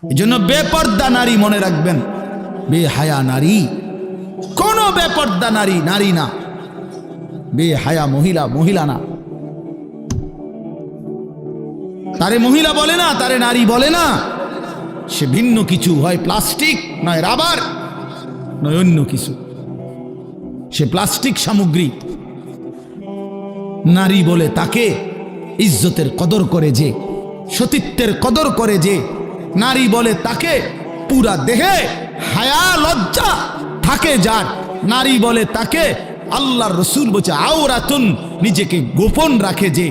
এজন্য বেপর্দা নারী মনে রাখবেন, বেহায়া নারী, কোন বেপর্দা নারী নারী না, বেহায়া মহিলা মহিলা না। তারে মহিলা বলে না, তারে নারী বলে না, সে ভিন্ন কিছু, হয় প্লাস্টিক, নয় রাবার, নয় অন্য কিছু, সে প্লাস্টিক সামগ্রী। নারী বলে তাকে ইজ্জতের কদর করে যে, সতীত্বের কদর করে যে, নারী বলে তাকে পুরা দেহে হায়া লজ্জা থাকে যার, নারী বলে তাকে আল্লাহর রসুল বলছে আওরাতুন, নিজেকে গোপন রাখে যে,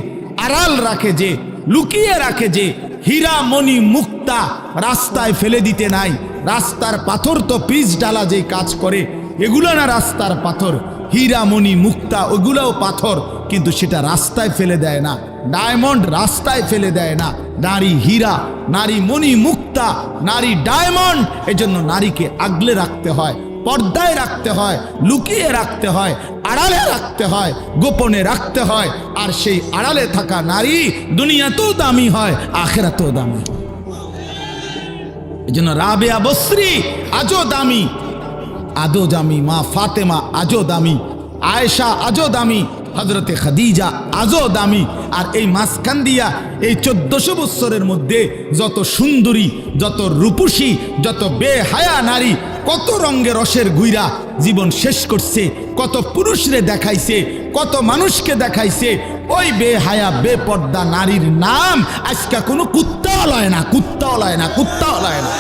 আড়াল রাখে যে, লুকিয়ে রাখে যে, হীরা মণি মুক্তা রাস্তায় ফেলে দিতে নাই। রাস্তার পাথর তো পিচ ডালা যে কাজ করে, এগুলো না রাস্তার পাথর, হীরা মণি মুক্তা ওগুলোও পাথর, কিন্তু সেটা রাস্তায় ফেলে দেয় না। ডায়মন্ড রাস্তায় ফেলে দেয় না। নারী হীরা, নারী মণি মুক্তা, নারী ডায়মন্ড। এজন্য নারীকে আগলে রাখতে হয়, পর্দায় রাখতে হয়, লুকিয়ে রাখতে হয়, আড়ালে রাখতে হয়, গোপনে রাখতে হয়। আর সেই আড়ালে থাকা নারী দুনিয়াতেও দামি হয়, আখিরাতেও দামি। এজন্য রাবেয়া বসরি আজও দামি, আজও দামি, মা ফাতেমা আজও দামি, আয়েশা আজও দামি, হযরতে খাদিজা আজও দামি। আর এই মাঝখান দিয়া এই 1400 বছরের মধ্যে যত সুন্দরী, যত রূপসী, যত বেহায়া নারী কত রঙে রসের গুইরা জীবন শেষ করছে, কত পুরুষরে দেখাইছে, কত মানুষকে দেখাইছে। ওই বেহায়া বেপর্দা নারীর নাম আজকে কোনো কুত্তাও লয় না, কুত্তাও লয় না, কুত্তাও লয় না,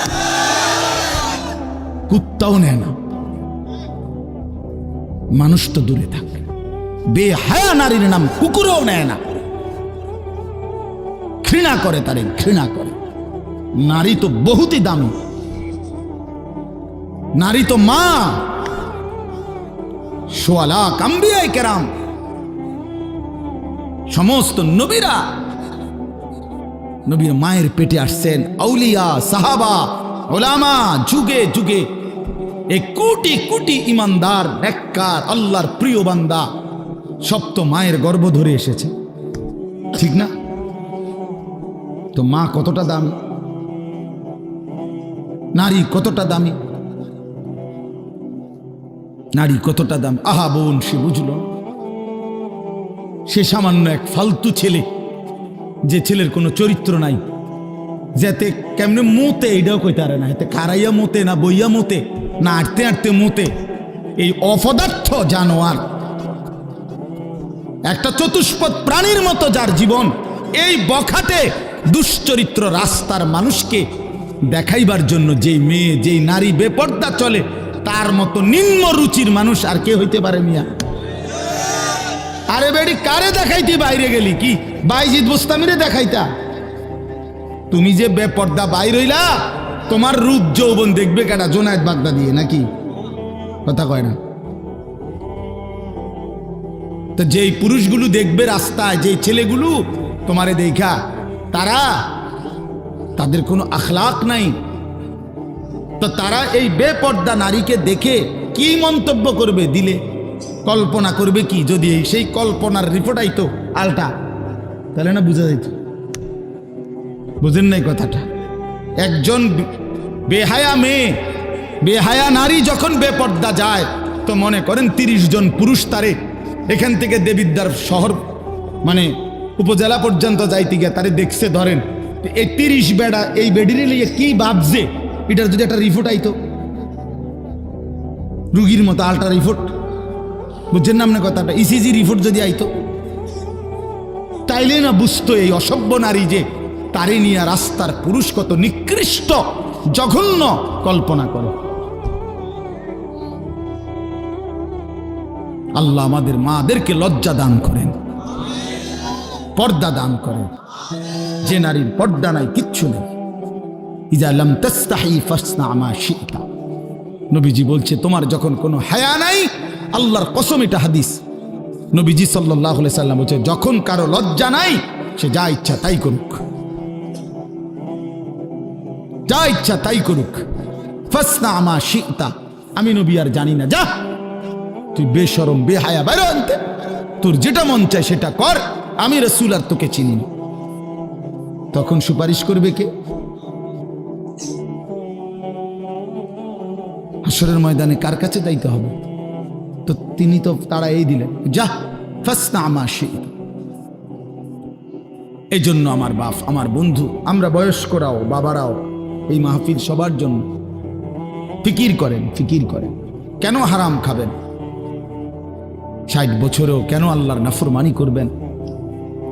কুত্তাও নেয় না, মানুষ তো দূরে থাকে। বেহায়া নারীর নাম কুকুরও নেয় না, ঘৃণা করে, তারে ঘৃণা করে। নারী তো বহুতই দামি, নারী তো মা। সোয়া লাখ আম্বিয়ায়ে কেরাম, সমস্ত নবীরা নবীর মায়ের পেটে আসছেন। আউলিয়া, সাহাবা, ওলামা, যুগে যুগে এই কোটি কোটি ইমানদার, নেককার, আল্লাহর প্রিয় বান্দা সব তো মায়ের গর্ভ ধরে এসেছে, ঠিক না? তো মা কতটা দামি, নারী কতটা দামি, নারী কতটা দাম। আহা বোন, সে বুঝল, সে সামান্য এক ফালতু ছেলে, যে ছেলের কোনো চরিত্র নাই, যাতে কেমনে মোতে এইটাও কইতে পারে না, এতে খারাইয়া মোতে না বইয়া মোতে না আটতে আটতে মোতে। এই অপদার্থ জানোয়ার, একটা চতুষ্পদ প্রাণীর মতো যার জীবন, এই বখাটে দুশ্চরিত্র রাস্তার মানুষকে দেখাইবার জন্য যেই মেয়ে, যেই নারী বেপর্দা চলে, তার মতো নিম্ন রুচির মানুষ আর কে হইতে পারে মিয়া? আরে বেড়ি, কারে দেখাইতে বাইরে গেলি? কি বাইজিদ বুস্তামিরে দেখাইতা? তুমি যে বেপর্দা বাইর হইলা, তোমার রূপ যৌবন দেখবে কেডা? জোনায়েদ বাগদা দিয়ে নাকি? কথা কয় না তো। যেই পুরুষগুলো দেখবে রাস্তায়, যেই ছেলেগুলো তোমারে দেখা, তাদের কোনো আখলাক নাই, তো তারা এই বেপর্দা নারীকে দেখে কি মন্তব্য করবে? দিলে কল্পনা করবে কি? যদি সেই কল্পনার রিপোর্ট আইতো আলটা, তাহলে না বুঝা যাইত। বুঝেন নাই কথাটা? একজন বেহায়া মেয়ে, বেহায়া নারী যখন বেপর্দা যায়, তো মনে করেন 30 জন পুরুষ তারে এখান থেকে দেবিদ্বার শহর মানে উপজেলা পর্যন্ত যাইতে গিয়ে তারে দেখছে, ধরেন এই 30 বেড়া এই বেডিরে লিয়ে কি ভাবছে, এটার যদি একটা রিপোর্ট আইতো, রুগীর মতো আলট্রা রিপোর্ট, বুঝছেন না আপনার কথাটা? ইসিজি রিপোর্ট যদি আইতো, তাইলে না বুঝতো এই অসভ্য নারী যে তারে নিয়ে রাস্তার পুরুষ কত নিকৃষ্ট জঘন্য কল্পনা করে। আল্লাহ আমাদের মাদেরকে লজ্জা দান করেন, পর্দা দান করেন। যে নারীর পর্দা নাই, কিচ্ছু নেই। ইজা লাম তাস্তাহি ফাসনা মা শিতা, নবীজি বলছে তোমার যখন কোনো হায়া নাই, আল্লাহর কসম, এটা হাদিস, নবীজি সাল্লাল্লাহু আলাইহি সাল্লাম বলছে যখন কারো লজ্জা নাই, সে যা ইচ্ছা তাই করুক, যা ইচ্ছা তাই করুক। ফাসনা মা শিতা, আমি নবী আর জানি না, যা তুই বেশরম বেহায়া বাইরে আনতে, তোর যেটা মন চায় সেটা কর, আমি রাসূল আর তোকে চিনি না। তখন সুপারিশ করবে কে? হাসরের ময়দানে কার কাছে যাইতে হবে? তো তিনি তো তারা এই দিলেন, যা ফাসনা মা শি'তা। এই জন্য আমার বাপ, আমার বন্ধু, আমরা বয়স্করাও বাবারাও এই মাহফিল সবার জন্য ফিকির করেন, ফিকির করেন। কেন হারাম খাবেন? 60 বছরেও কেন আল্লাহর নাফরমানি করবেন?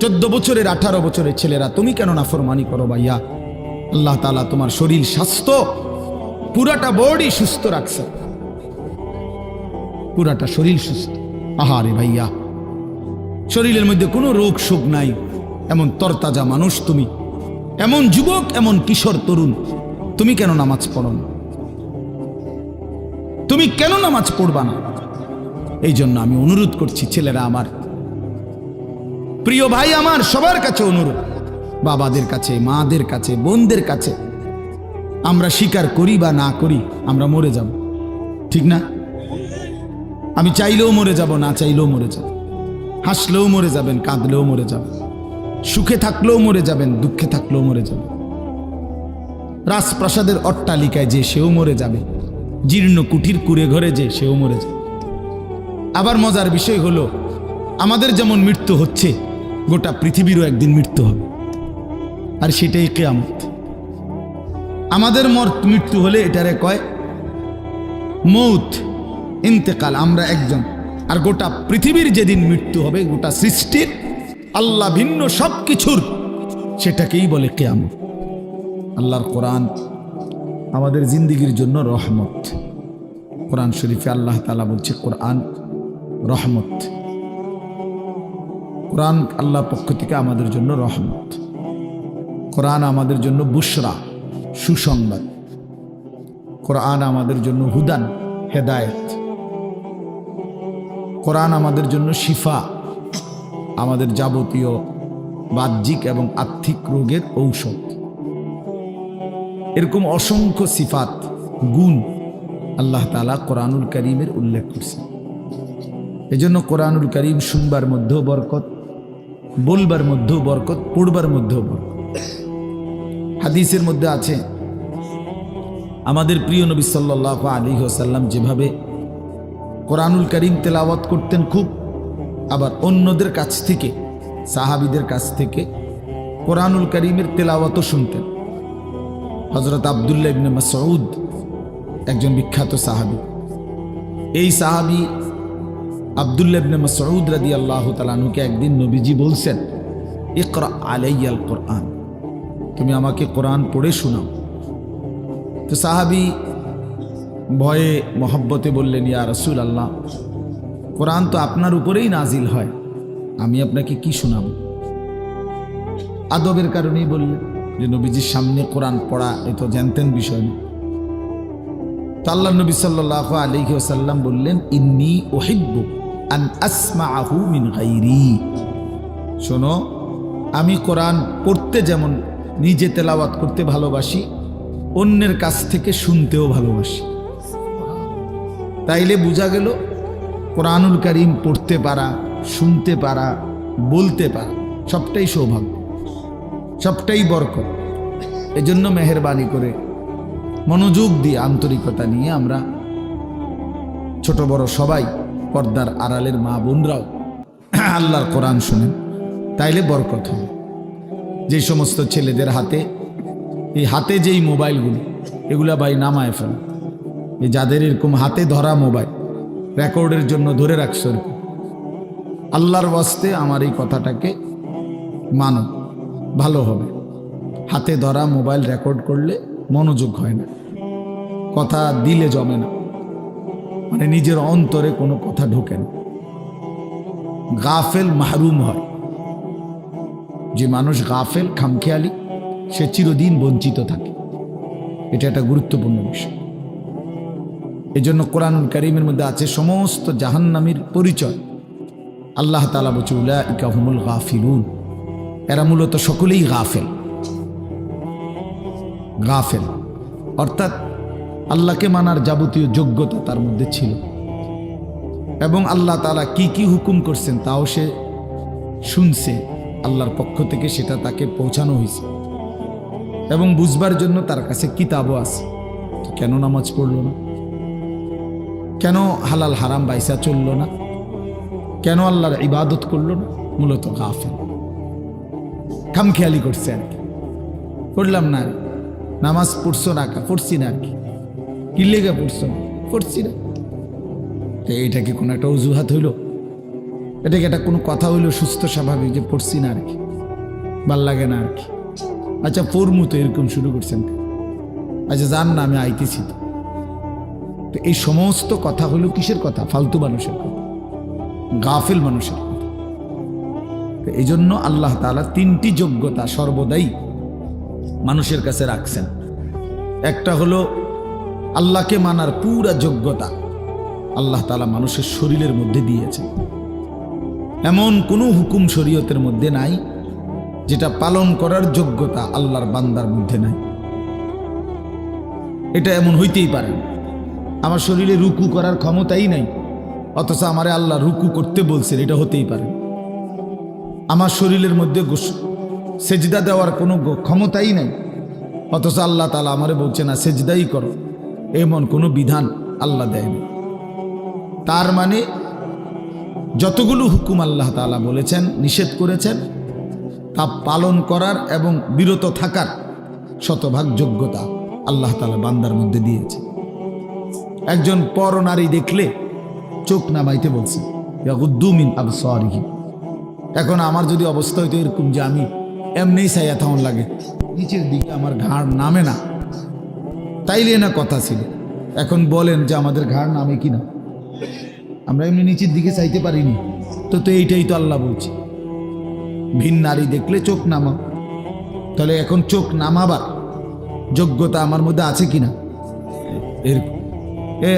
14 বছরের 18 বছরের ছেলেরা তুমি কেন নাফরমানি করো ভাইয়া? আল্লাহ তাআলা তোমার শরীর স্বাস্থ্য পুরাটা বডি সুস্থ রাখছে, পুরাটা শরীর সুস্থ। আহারে ভাইয়া, শরীরের মধ্যে কোনো রোগ শোক নাই, এমন তরতাজা মানুষ তুমি, এমন যুবক, এমন কিশোর তরুণ, তুমি কেন নামাজ পড়ো না? তুমি কেন নামাজ পড়বা না? এই জন্য আমি অনুরোধ করছি ছেলেরা আমার, প্রিয় ভাই আমার, সবার কাছে অনুরোধ, বাবাদের কাছে, মাদের কাছে, বোনদের কাছে, আমরা স্বীকার করি বা না করি আমরা মরে যাব, ঠিক না? আমি চাইলেও মরে যাব, না চাইলেও মরে যাব। হাসলেও মরে যাবেন, কাঁদলেও মরে যাবেন, সুখে থাকলেও মরে যাবেন, দুঃখে থাকলেও মরে যাবেন। রাজপ্রাসাদের অট্টালিকায় যে সেও মরে যাবে, জীর্ণ কুঠির কুড়ে ঘরে যে সেও মরে যাবে। আবার মজার বিষয় হলো, আমাদের যেমন মৃত্যু হচ্ছে, গোটা পৃথিবীরও একদিন মৃত্যু হবে, আর সেটাই কিয়ামত। আমাদের মৃত্যু হলে এটারে কয় মৌত, ইন্তেকাল, আমরা একজন। আর গোটা পৃথিবীর যেদিন মৃত্যু হবে, গোটা সৃষ্টির, আল্লাহ ভিন্ন সব কিছুর, সেটাকেই বলে কিয়ামত। আল্লাহর কোরআন আমাদের জিন্দেগির জন্য রহমত। কোরআন শরীফে আল্লাহ তাআলা বলছে কোরআন রহমত। কোরআন আল্লাহর পক্ষ থেকে আমাদের জন্য রহমত। কোরআন আমাদের জন্য বুশরা, সুসংবাদ। কোরআন আমাদের জন্য হুদান, হেদায়েত। কোরআন আমাদের জন্য শিফা, আমাদের যাবতীয় বাহ্যিক এবং আর্থিক রোগের ঔষধ। এরকম অসংখ্য সিফাত, গুণ আল্লাহ তাআলা কোরআনুল কারীমের উল্লেখ করছেন। এজন্য কোরআনুল কারীম শুনবার মধ্যেও বরকত, বলবার মধ্যেও বরকত, পড়বার মধ্যেও বরকত। হাদিসের মধ্যে আছে, আমাদের প্রিয় নবী সাল্লাল্লাহু আলাইহি ওয়াসাল্লাম যেভাবে কোরআনুল কারীম তেলাওয়াত করতেন খুব, আবার অন্যদের কাছ থেকে, সাহাবীদের কাছ থেকে কোরআনুল কারীমের তেলাওয়াতও শুনতেন। হযরত আব্দুল্লাহ ইবনে মাসউদ একজন বিখ্যাত সাহাবী। এই সাহাবী আব্দুল্লাহ ইবনে মাসউদ রাদিয়াল্লাহু তাআলা আনহুকে একদিন নবীজি বলছেন, ইকরা আলাইয়াল কোরআন, তুমি আমাকে কোরআন পড়ে শোনাও। তো সাহাবী ভয়ে মহব্বতে বললেন, ইয়া রাসূলুল্লাহ, কোরআন তো আপনার উপরেই নাজিল হয়, আমি আপনাকে কি শোনাবো? আদবের কারণেই বললেন, যে নবীজির সামনে কোরআন পড়া এ তো জানতেন বিষয় না। তো আল্লাহ নবী সাল্লাল্লাহু আলাইহি ওয়াসাল্লাম বললেন, ইন্নী উহিব্বু আন আসমাআহু মিন গায়রি, শোনো, আমি কোরআন পড়তে যেমন নিজে তেলাওয়াত করতে ভালোবাসি, অন্যের কাছ থেকে শুনতেও ভালোবাসি। তাইলে বোঝা গেল কোরআনুল কারীম পড়তে পারা, শুনতে পারা, বলতে পারা সবটাই সৌভাগ্য, সবটাই বরকত। এজন্য মেহেরবানি করে মনোযোগ দিয়ে, আন্তরিকতা নিয়ে আমরা ছোট বড় সবাই, পর্দার আড়ালের মা বোনরাও আল্লাহর কোরআন শুনেন, তাইলে বরকত হবে। যে সমস্ত ছেলেদের হাতে, এই হাতে যেই মোবাইলগুলো, এগুলা ভাই নামায় ফেলে। এই যাদের এরকম হাতে ধরা মোবাইল রেকর্ডের জন্য ধরে রাখছো, আল্লাহর ওয়াস্তে আমার এই কথাটাকে মানো, ভালো হবে। হাতে ধরা মোবাইল রেকর্ড করলে মনোযোগ হয় না, কথা দিলে জমে না, মানে নিজের অন্তরে কোনো কথা ঢোকে না, গাফেল মাহরুম হয়। যে মানুষ গাফেল, খামখেয়ালি, সে চিরদিন বঞ্চিত থাকে। এটা একটা গুরুত্বপূর্ণ বিষয়। এজন্য কোরআনুল কারীমের মধ্যে আছে সমস্ত জাহান্নামীর পরিচয়। আল্লাহ তাআলা বলছে, উলাইকা হুমুল গাফিলুন, এরা মূলত সকলেই গাফেল। গাফেল অর্থাৎ আল্লাহকে মানার যাবতীয় যোগ্যতা তার মধ্যে ছিল, এবং আল্লাহ তাআলা কি কি হুকুম করছেন তাও সে শুনছে, আল্লাহর পক্ষ থেকে সেটা তাকে পৌঁছানো হয়েছে, এবং বুঝবার জন্য তার কাছে কিতাবও আছে। তো কেন নামাজ পড়লো না? কেন হালাল হারাম বাইসা চললো না, কেন আল্লাহর ইবাদত করলো না? মূলত গাফিল, খামখেয়ালি করছে আর কি। পড়লাম না, নামাজ পড়ছো না, পড়ছি না আর কি। কি লেগে পড়ছো? পড়ছি না। এইটা কি কোনো একটা অজুহাত হইল? এটা কি একটা কোনো কথা হইলো সুস্থ স্বাভাবিক যে পড়ছি না আর কি, ভাল লাগে না আর কি? আচ্ছা পড়মু তো, এরকম শুরু করছেন। আচ্ছা যান না, আমি আইতেছি তো। এই সমস্ত কথা হলো কিসের কথা? ফালতু মানুষের কথা, গাফিল মানুষের কথা। এই জন্য আল্লাহ তাআলা তিনটি যোগ্যতা সর্বদাই মানুষের কাছে রাখছেন। একটা হলো আল্লাহকে মানার পুরা যোগ্যতা আল্লাহ তাআলা মানুষের শরীরের মধ্যে দিয়েছেন। এমন কোনো হুকুম শরীয়তের মধ্যে নাই যেটা পালন করার যোগ্যতা আল্লাহর বান্দার মধ্যে নাই। এটা এমন হইতেই পারে না। আমার শরীরে রুকু করার ক্ষমতাই নাই, অথচ আমারে আল্লাহ রুকু করতে বলছেন, এটা হতেই পারে। আমার শরীরের মধ্যে সেজদা দেওয়ার কোনো ক্ষমতাই নাই, অথচ আল্লাহ তাআলা আমারে বলছে না সেজদাই করো, এমন কোনো বিধান আল্লাহ দেয়নি। তার মানে যতগুলো হুকুম আল্লাহ তাআলা বলেছেন, নিষেধ করেছেন, তা পালন করার এবং বিরত থাকার শতভাগ যোগ্যতা আল্লাহ তাআলা বান্দার মধ্যে দিয়েছে। একজন পর নারী দেখলে চোখ নামাইতে বলছে, ইয়াগুদ্দু মিন আবসারিহিম। এখন আমার যদি অবস্থা হইতো এরকম যে আমি এমনিই চাইয়া থাউন লাগে, নিচের দিকে আমার ঘাড় নামে না, তাইলে না কথা ছিল। এখন বলেন যে আমাদের ঘাড় নামে কিনা? আমরা এমনি নিচের দিকে চাইতে পারিনি তো। এইটাই তো আল্লাহ বলছে, ভিন নারী দেখলে চোখ নামাও। তাহলে এখন চোখ নামাবার যোগ্যতা আমার মধ্যে আছে কিনা?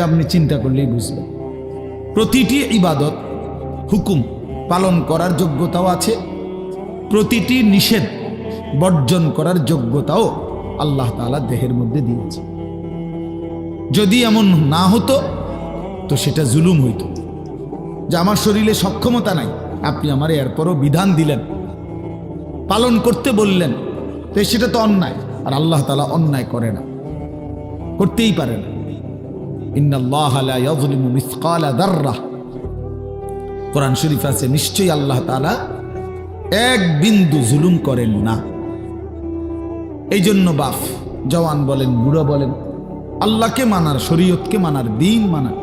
আপনি চিন্তা করলেই বুঝবেন। প্রতিটি ইবাদত হুকুম পালন করার যোগ্যতাও আছে, প্রতিটি নিষেধ বর্জন করার যোগ্যতাও আল্লাহ তাআলা দেহের মধ্যে দিয়েছে। যদি এমন না হতো তো সেটা জুলুম হইতো, যে আমার শরীরে সক্ষমতা নাই, আপনি আমার এরপরও বিধান দিলেন, পালন করতে বললেন, তো সেটা তো অন্যায়। আর আল্লাহ তাআলা অন্যায় করে না, করতেই পারে না। ইন্নাল্লাহা লা ইয়াযলিমু মিসকালা যাররাহ, কোরআন শরীফ আছে, নিশ্চয়ই আল্লাহ তাআলা এক বিন্দু জুলুম করেন না। এই জন্য বাপ জওয়ান বলেন, বুড়ো বলেন, আল্লাহকে মানার, শরীয়তকে মানার, দ্বীন মানার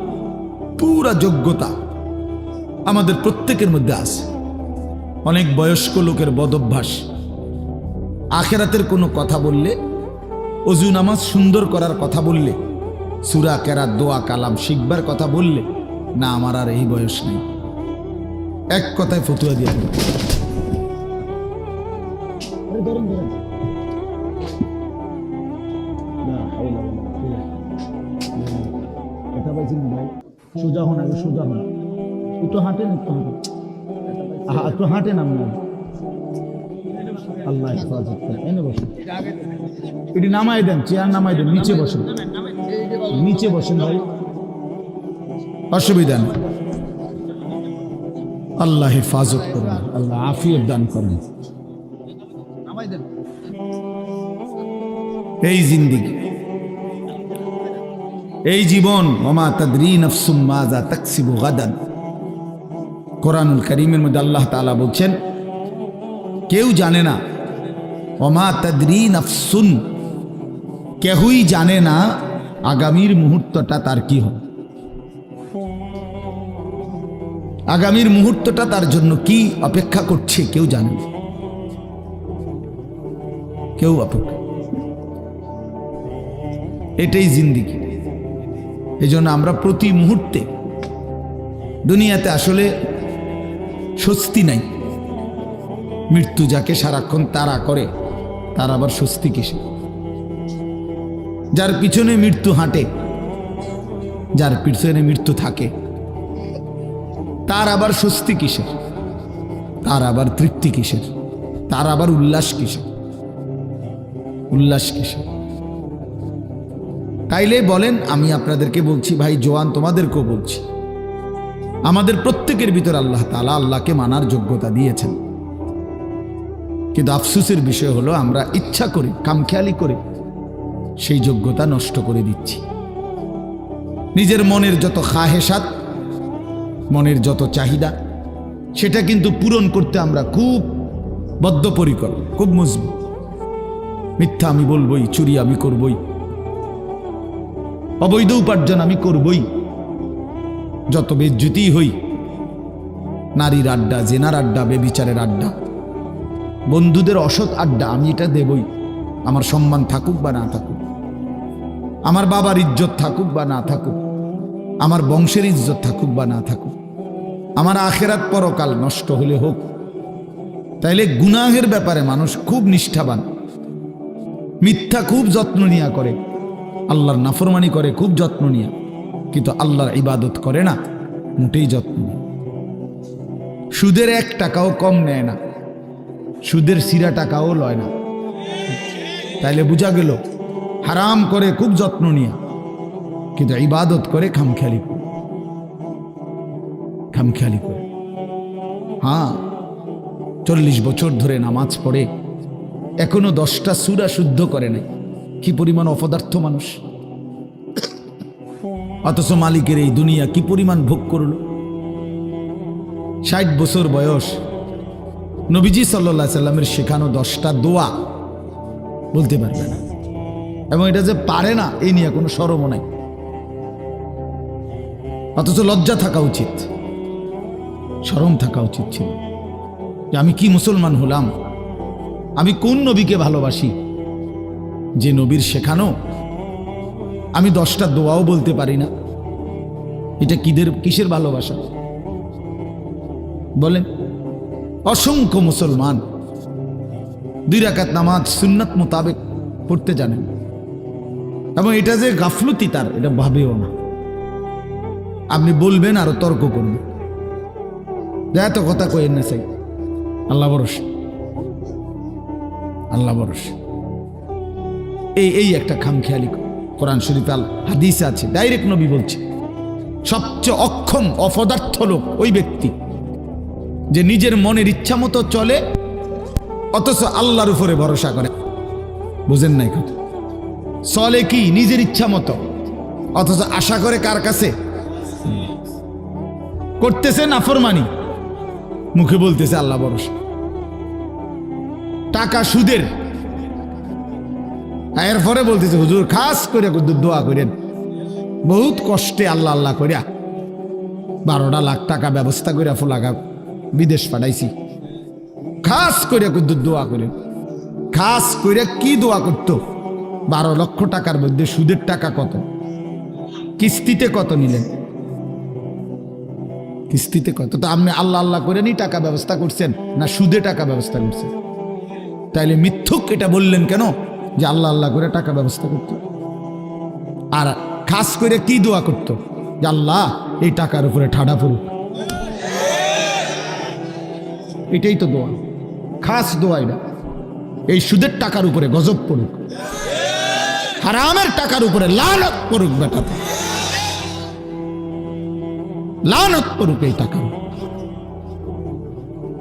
পুরা যোগ্যতা আমাদের প্রত্যেকের মধ্যে আছে। অনেক বয়স্ক লোকের বদভ্যাস, আখিরাতের কোনো কথা বললে, ওযু নামাজ সুন্দর করার কথা বললে, সূরা কেরাত, দোয়া কালাম শিখবার কথা বললে, না আমার আর এই বয়স নেই, এক কথায় ফতুয়া দিয়ে দেবে। সোজা হন, আগে সোজা হন, একটু হাঁটেন, একটু হাঁটেন। আপনার আল্লাহ হেফাজত করে। এনে বসুন, এটি নামাই দেন, চেয়ার নামাই দেন, নিচে বসেন, নিচে বসেন ভাই, অসুবিধা নেই। আল্লাহ হেফাজত করেন, আল্লাহ আফিয়ত দান করেন। এই জিন্দেগি, এই জীবন, ওমা তাদরি নাফসুম মাযা তাকসিবু গাদান। কোরআনুল কারীমের মধ্যে আল্লাহ তাআলা বলছেন, কেউ জানে না, ওমা তাদরি নাফসুন, কেউই জানে না আগামীর মুহূর্তটা তার কি হবে, আগামীর মুহূর্তটা তার জন্য কি অপেক্ষা করছে, কেউ জানে না, কেউ অপেক্ষা। এটাই জিন্দেগি। এই জন্য আমরা প্রতি মুহূর্তে, দুনিয়াতে আসলে স্বস্তি নাই। মৃত্যু যাকে সারাক্ষণ তাড়া করে, তার আবার স্বস্তি কিসে? যার পিছনে মৃত্যু হাঁটে, যার পিছনে মৃত্যু থাকে, তার আবার স্বস্তি কিসের? তার আবার তৃপ্তি কিসের? তার আবার উল্লাস কিসের? উল্লাস কিসের? তাইলে বলেন, আমি আপনাদেরকে বলছি ভাই, জওয়ান তোমাদেরকেও বলছি, আমাদের প্রত্যেকের ভিতর আল্লাহ তাআলা আল্লাহকে মানার যোগ্যতা দিয়েছেন। কিন্তু আফসোসের বিষয় হলো, আমরা ইচ্ছা করে, খামখেয়ালি করে সেই যোগ্যতা নষ্ট করে দিচ্ছি। নিজের মনের যত খাহেসাত, মনের যত চাহিদা, সেটা কিন্তু পূরণ করতে আমরা খুব বদ্ধপরিকর, খুব মজবুত। মিথ্যা আমি বলবই, চুরি আমি করবই, অবৈধ উপার্জন আমি করবই, যত বেজ্জুতি হই, নারীর আড্ডা, জেনার আড্ডা, বেবিচারের আড্ডা, বন্ধুদের অসৎ আড্ডা, আমি এটা দেবই। আমার সম্মান থাকুক বা না থাকুক, আমার বাবার ইজ্জত থাকুক বা না থাকুক, আমার বংশের ইজ্জত থাকুক বা না থাকুক, আমার আখেরাত পরকাল নষ্ট হলে হোক। তাইলে গুনাহের ব্যাপারে মানুষ খুব নিষ্ঠাবান, মিথ্যা খুব যত্ন নিয়া করে, আল্লাহর নাফরমানি করে খুব যত্ন নিয়া, কিন্তু আল্লাহর ইবাদত করে না, মোটেই যত্ন নেয়। সুদের 1 টাকাও কম নেয় না, সুদের সিরা টাকাও লয় না। তাইলে বোঝা গেল হারাম করে খুব যত্ন নিয়া, কিন্তু ইবাদত করে খামখেয়ালি করে, খামখেয়ালি করে। হ্যাঁ, 40 বছর ধরে নামাজ পড়ে এখনো 10টা সূরা শুদ্ধ করে নাই। কি পরিমাণ অপদার্থ মানুষ! অথচ মালিকের এই দুনিয়া কি পরিমাণ ভোগ করল। 60 বছর বয়স, নবীজি সাল্লাল্লাহু আলাইহি সাল্লামের শেখানো 10টা দোয়া বলতে পারবে না, এবং এটা যে পারে না এই নিয়ে কোনো শরমও নাই। অথচ লজ্জা থাকা উচিত, শরম থাকা উচিত ছিল যে আমি কি মুসলমান হলাম, আমি কোন নবীকে ভালোবাসি যে নবীর শেখানো আমি 10টা দোয়াও বলতে পারি না। এটা কিসের ভালোবাসা বলেন? অসংখ্য মুসলমান 2 রাকাত নামাজ সুন্নাত মোতাবেক পড়তে জানেন, এবং এটা যে গাফলতি তার এটা ভাবেও না। আপনি বলবেন আরো তর্ক করবেন, এত কথা কইেন না, চাই আল্লাহ ভরসা, আল্লাহ ভরসা। এই একটা খামখেয়ালি। কোরআন শরীফ আল হাদিসে আছে, ডাইরেক্ট নবী বলছে সবচেয়ে অক্ষম অপদার্থ লোক ওই ব্যক্তি যে নিজের মনের ইচ্ছা মতো চলে অথচ আল্লাহর উপরে ভরসা করে। বুঝেন নাই কথা? চলে কি নিজের ইচ্ছা মতো, অথচ আশা করে কার কাছে? করতেছে নাফরমানি, মুখে বলতেছে আল্লাহ ভরসা। টাকা সুদের, এরপরে বলতেছে হুজুর খাস করে দোয়া করেন, বহুত কষ্টে আল্লাহ আল্লাহ করিয়া 12 লাখ টাকা ব্যবস্থা করে ফুলাগা বিদেশ পাঠাইছি, খাস করে দোয়া করেন। খাস করে কি দোয়া করতো? 12 লক্ষ টাকার মধ্যে সুদের টাকা কত, কিস্তিতে কত নিলেন, কিস্তিতে কত? তো আপনি আল্লাহ আল্লাহ করে নি টাকা ব্যবস্থা করছেন না সুদে টাকা ব্যবস্থা করছেন? তাইলে মিথ্যুক এটা বললেন কেন যে আল্লাহ আল্লাহ করে টাকা ব্যবস্থা করত? আর খাস করে কি দোয়া করত? যে আল্লাহ এই টাকার উপরে ঠাডা পড়ুক। এটাই তো দোয়া, খাস দোয়া এটা। এই সুদের টাকার উপরে গজব পড়ুক, হারামের টাকার উপরে লানত পড়ুক, বেটা লানত পড়ুক এই টাকা।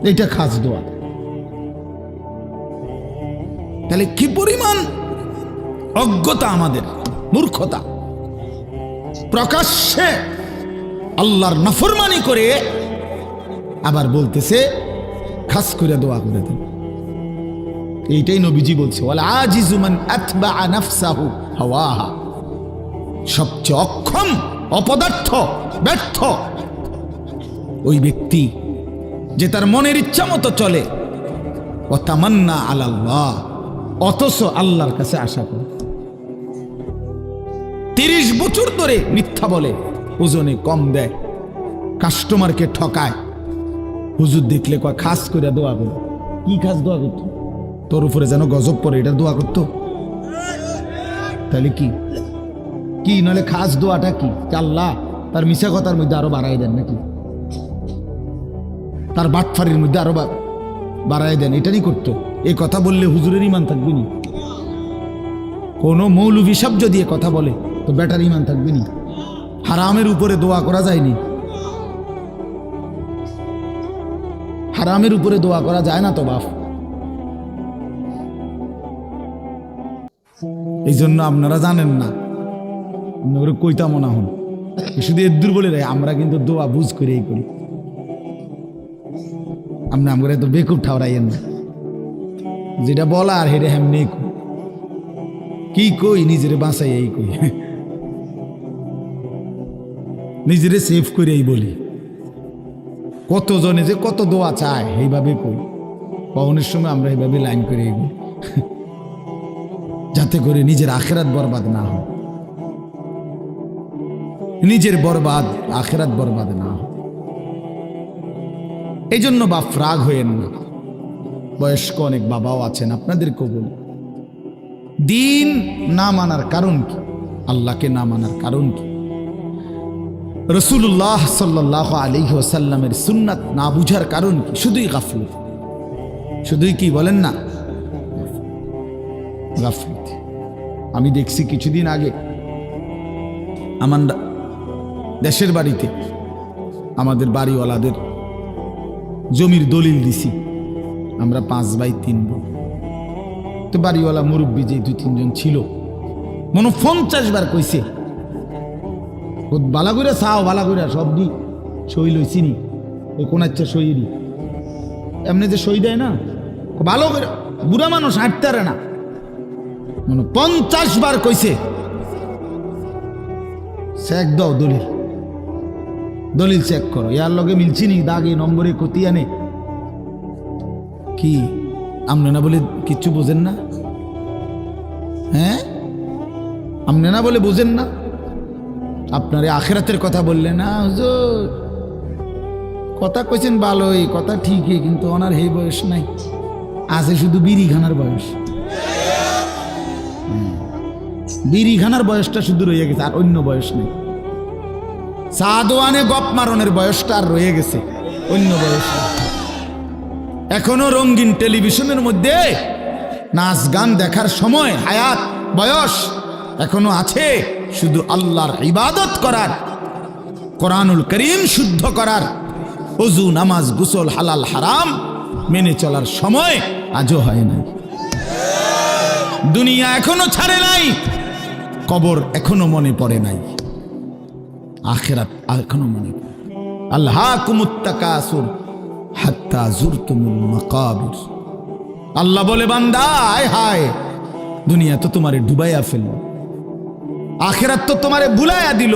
এইটা খাস দোয়া। তাহলে কি পরিমাণ অজ্ঞতা আমাদের, মূর্খতা! প্রকাশ্যে আল্লাহর নাফরমানি করে আবার বলতেছে খাস করে দোয়া করে দেন। এইটাই নবীজি বলছে, ওয়াল আজিজু মান আতবা নাফসাহু হাওয়াহা। সবচেয়ে অক্ষম, অপদার্থ, ব্যর্থ ওই ব্যক্তি যে তার মনের ইচ্ছা মতো চলে, ও তামান্না আলাল্লাহ, অথচ আল্লাহর কাছে আশা করে। 30 বছর ধরে মিথ্যা বলে, ওজনে কম দেয়, কাস্টমারকে ঠকায়। হুজুর দেখলে কয় খাস করে দোয়া করে। কি খাস দোয়া করতো? তোর উপরে যেন গজব পড়ে এটা দোয়া করতো? তাহলে কি কি নাহলে খাস দোয়াটা কি? আল্লাহ তার মিশা কথার মধ্যে আরো বাড়াই দেন নাকি, তার বাটফারির মধ্যে আরো বাড়াই দেন, এটারই করতো। এই কথা বললে হুজুরের ইমান থাকবে নি? কোন মৌলভী শব্দ দিয়ে কথা বলে তো বেটার ইমান থাকবে নি? হারামের উপরে দোয়া করা যায়নি, হারামের উপরে দোয়া করা যায় না তো বাপ। এই জন্য আপনারা জানেন না, কইতা মনে হন শুধু এদুর বলে রে, আমরা কিন্তু দোয়া বুঝ করেই করি। আমরা আমরা তো বেকুব ঠাওরাইয়েন না, যেটা বলা আর হেরে হেমনি কি কই, নিজেরে বাঁচাই এই কই, নিজেরে সেভ করেই বলি। কতজনে যে কত দোয়া চায় এইভাবে কই, পাওনের সময় আমরা এইভাবে লাইন করে এগোই, যাতে করে নিজের আখেরাত বরবাদ না হয়, নিজের বরবাদ আখেরাত বরবাদ না হয়। এই জন্য বাপ রাগ হয়েন না, বয়স্ক অনেক বাবাও আছেন, আপনাদেরকেও বলি, দিন না মানার কারণ কি, আল্লাহকে না মানার কারণ কি, রাসূলুল্লাহ সাল্লাল্লাহু আলাইহি ওয়াসাল্লামের সুন্নাত না বুঝার কারণ কি? শুধুই গাফলত, শুধুই কি বলেন না, গাফলত। আমি দেখছি কিছুদিন আগে আমার দেশের বাড়িতে আমাদের বাড়িওয়ালাদের জমির দলিল দিছি, আমরা 5 ভাই 3 বোন। তো বাড়িওয়ালা মুরব্বী যে 2-3 জন ছিল, মনে 50 বার কইছে, বালা করে চাও, বালা করে সব দি সই লইছি নি, ওই কোন ইচ্ছা সই দি, এমনি যে সই দেয় না ভালো করে, বুড়া মানুষ হাঁটতে পারে না, মনে 50 বার কইছে চেক দাও, দলিল দলিল চেক করো, ইয়ার লগে মিলছি নি, দাগে নম্বরে কতি আনে কি, আমনে না বলে কিচ্ছু বোঝেন না? হ্যাঁ, আমনে না বলে বোঝেন না? আপনারে আখেরাতের কথা বললে না, হুজুর কথা কইছেন ভালোই, কথা ঠিকই, কিন্তু ওনার এই বয়স নাই, আছে শুধু বিড়ি খানার বয়স, বিড়ি খানার বয়সটা শুধু রয়ে গেছে, আর অন্য বয়স নেই। সাদওয়ানে গপ মারনের বয়সটা আর রয়ে গেছে, অন্য বয়স। এখনো রঙিন টেলিভিশনের মধ্যে নাচ গান দেখার সময়, হায়াত বয়স এখনো আছে শুধু আল্লাহর ইবাদত করার, কোরআনুল করিম শুদ্ধ করার, ওযু নামাজ গোসল হালাল হারাম মেনে চলার সময় আজও হয় না। দুনিয়া এখনো ছাড়ে নাই, কবর এখনো মনে পড়ে নাই, আখিরাত এখনো মনে পড়ে। আল্লাহাকুমুত তাকাসুর হাত্তা যুরতুমুল মাকাবির। আল্লাহ বলে, বান্দা হায় হায়, দুনিয়া তো তোমারে ডুবাইয়া ফেলল, আখিরাত তো তোমারে ভুলাইয়া দিল,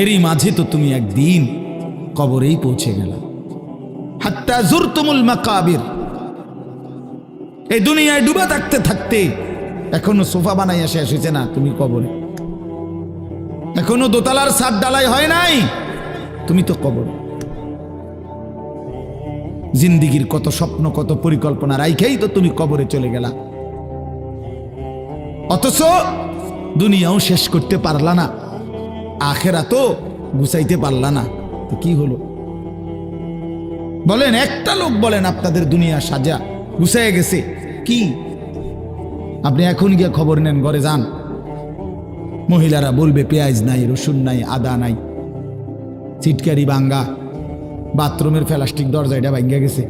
এরই মাঝে তো তুমি একদিন কবরেই পৌঁছে গেল। হাত্তা যুরতুমুল মাকাবির। এই দুনিয়ায় ডুবা থাকতে থাকতে এখনো সোফা বানাইয়া শেষ হয়েছে না তুমি কবরে, এখনো দোতলার ছাদ ডালাই হয় নাই, তুমি তো কবরে। জিন্দিগির কত স্বপ্ন, কত পরিকল্পনা রাইখেই তো তুমি কবরে চলে গেলা, অথচ দুনিয়াও শেষ করতে পারলা না, আখেরাতও গুছাইতে পারলা না, তো কি হলো বলেন? একটা লোক বলেন আপনাদের দুনিয়া সাজা গুছাইয়া গেছে কি? আপনি এখন গিয়ে খবর নেন, ঘরে যান, মহিলারা বলবে পেঁয়াজ নাই, রসুন নাই, আদা নাই, চিটকারি ভাঙ্গা, বাথরুমের প্লাস্টিক দরজাটা ভাঙ্গা গেছে,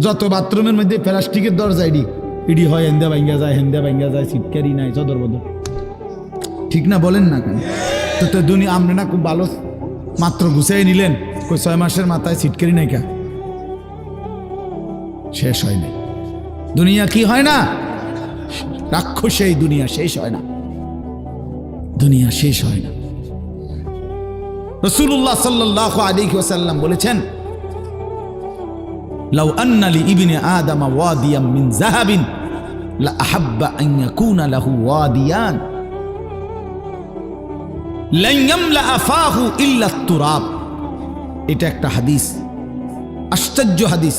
যত বাথরুমের মধ্যে প্লাস্টিকের দরজা ইডি হয়, হেন্দা ভাঙ্গা যায়, হেন্দা ভাঙ্গা যায়, চিটকারি নাই, চদর বদর, ঠিক না বলেন না কেন? তো দুনিয়া আপনি না খুব ভালো মাত্র গুছাই নিলেন, 6 মাসের মাথায় চিটকারি নাই, কা শেষ হয় নাই। দুনিয়া কি হয় না, রাক্ষসেই দুনিয়া শেষ হয় না, দুনিয়া শেষ হয় না। রাসূলুল্লাহ সাল্লাল্লাহু আলাইহি ওয়াসাল্লাম বলেছেন, লাউ আন্না লি ইবনে আদম ওয়াদিয়াম মিন যাহাবিন লা আহাব্বা আন ইয়াকুনা লাহু ওয়াদিয়ান লান ইয়ামলা আফাহু ইল্লা তুরাব। এটা একটা হাদিস, আশ্চর্য হাদিস।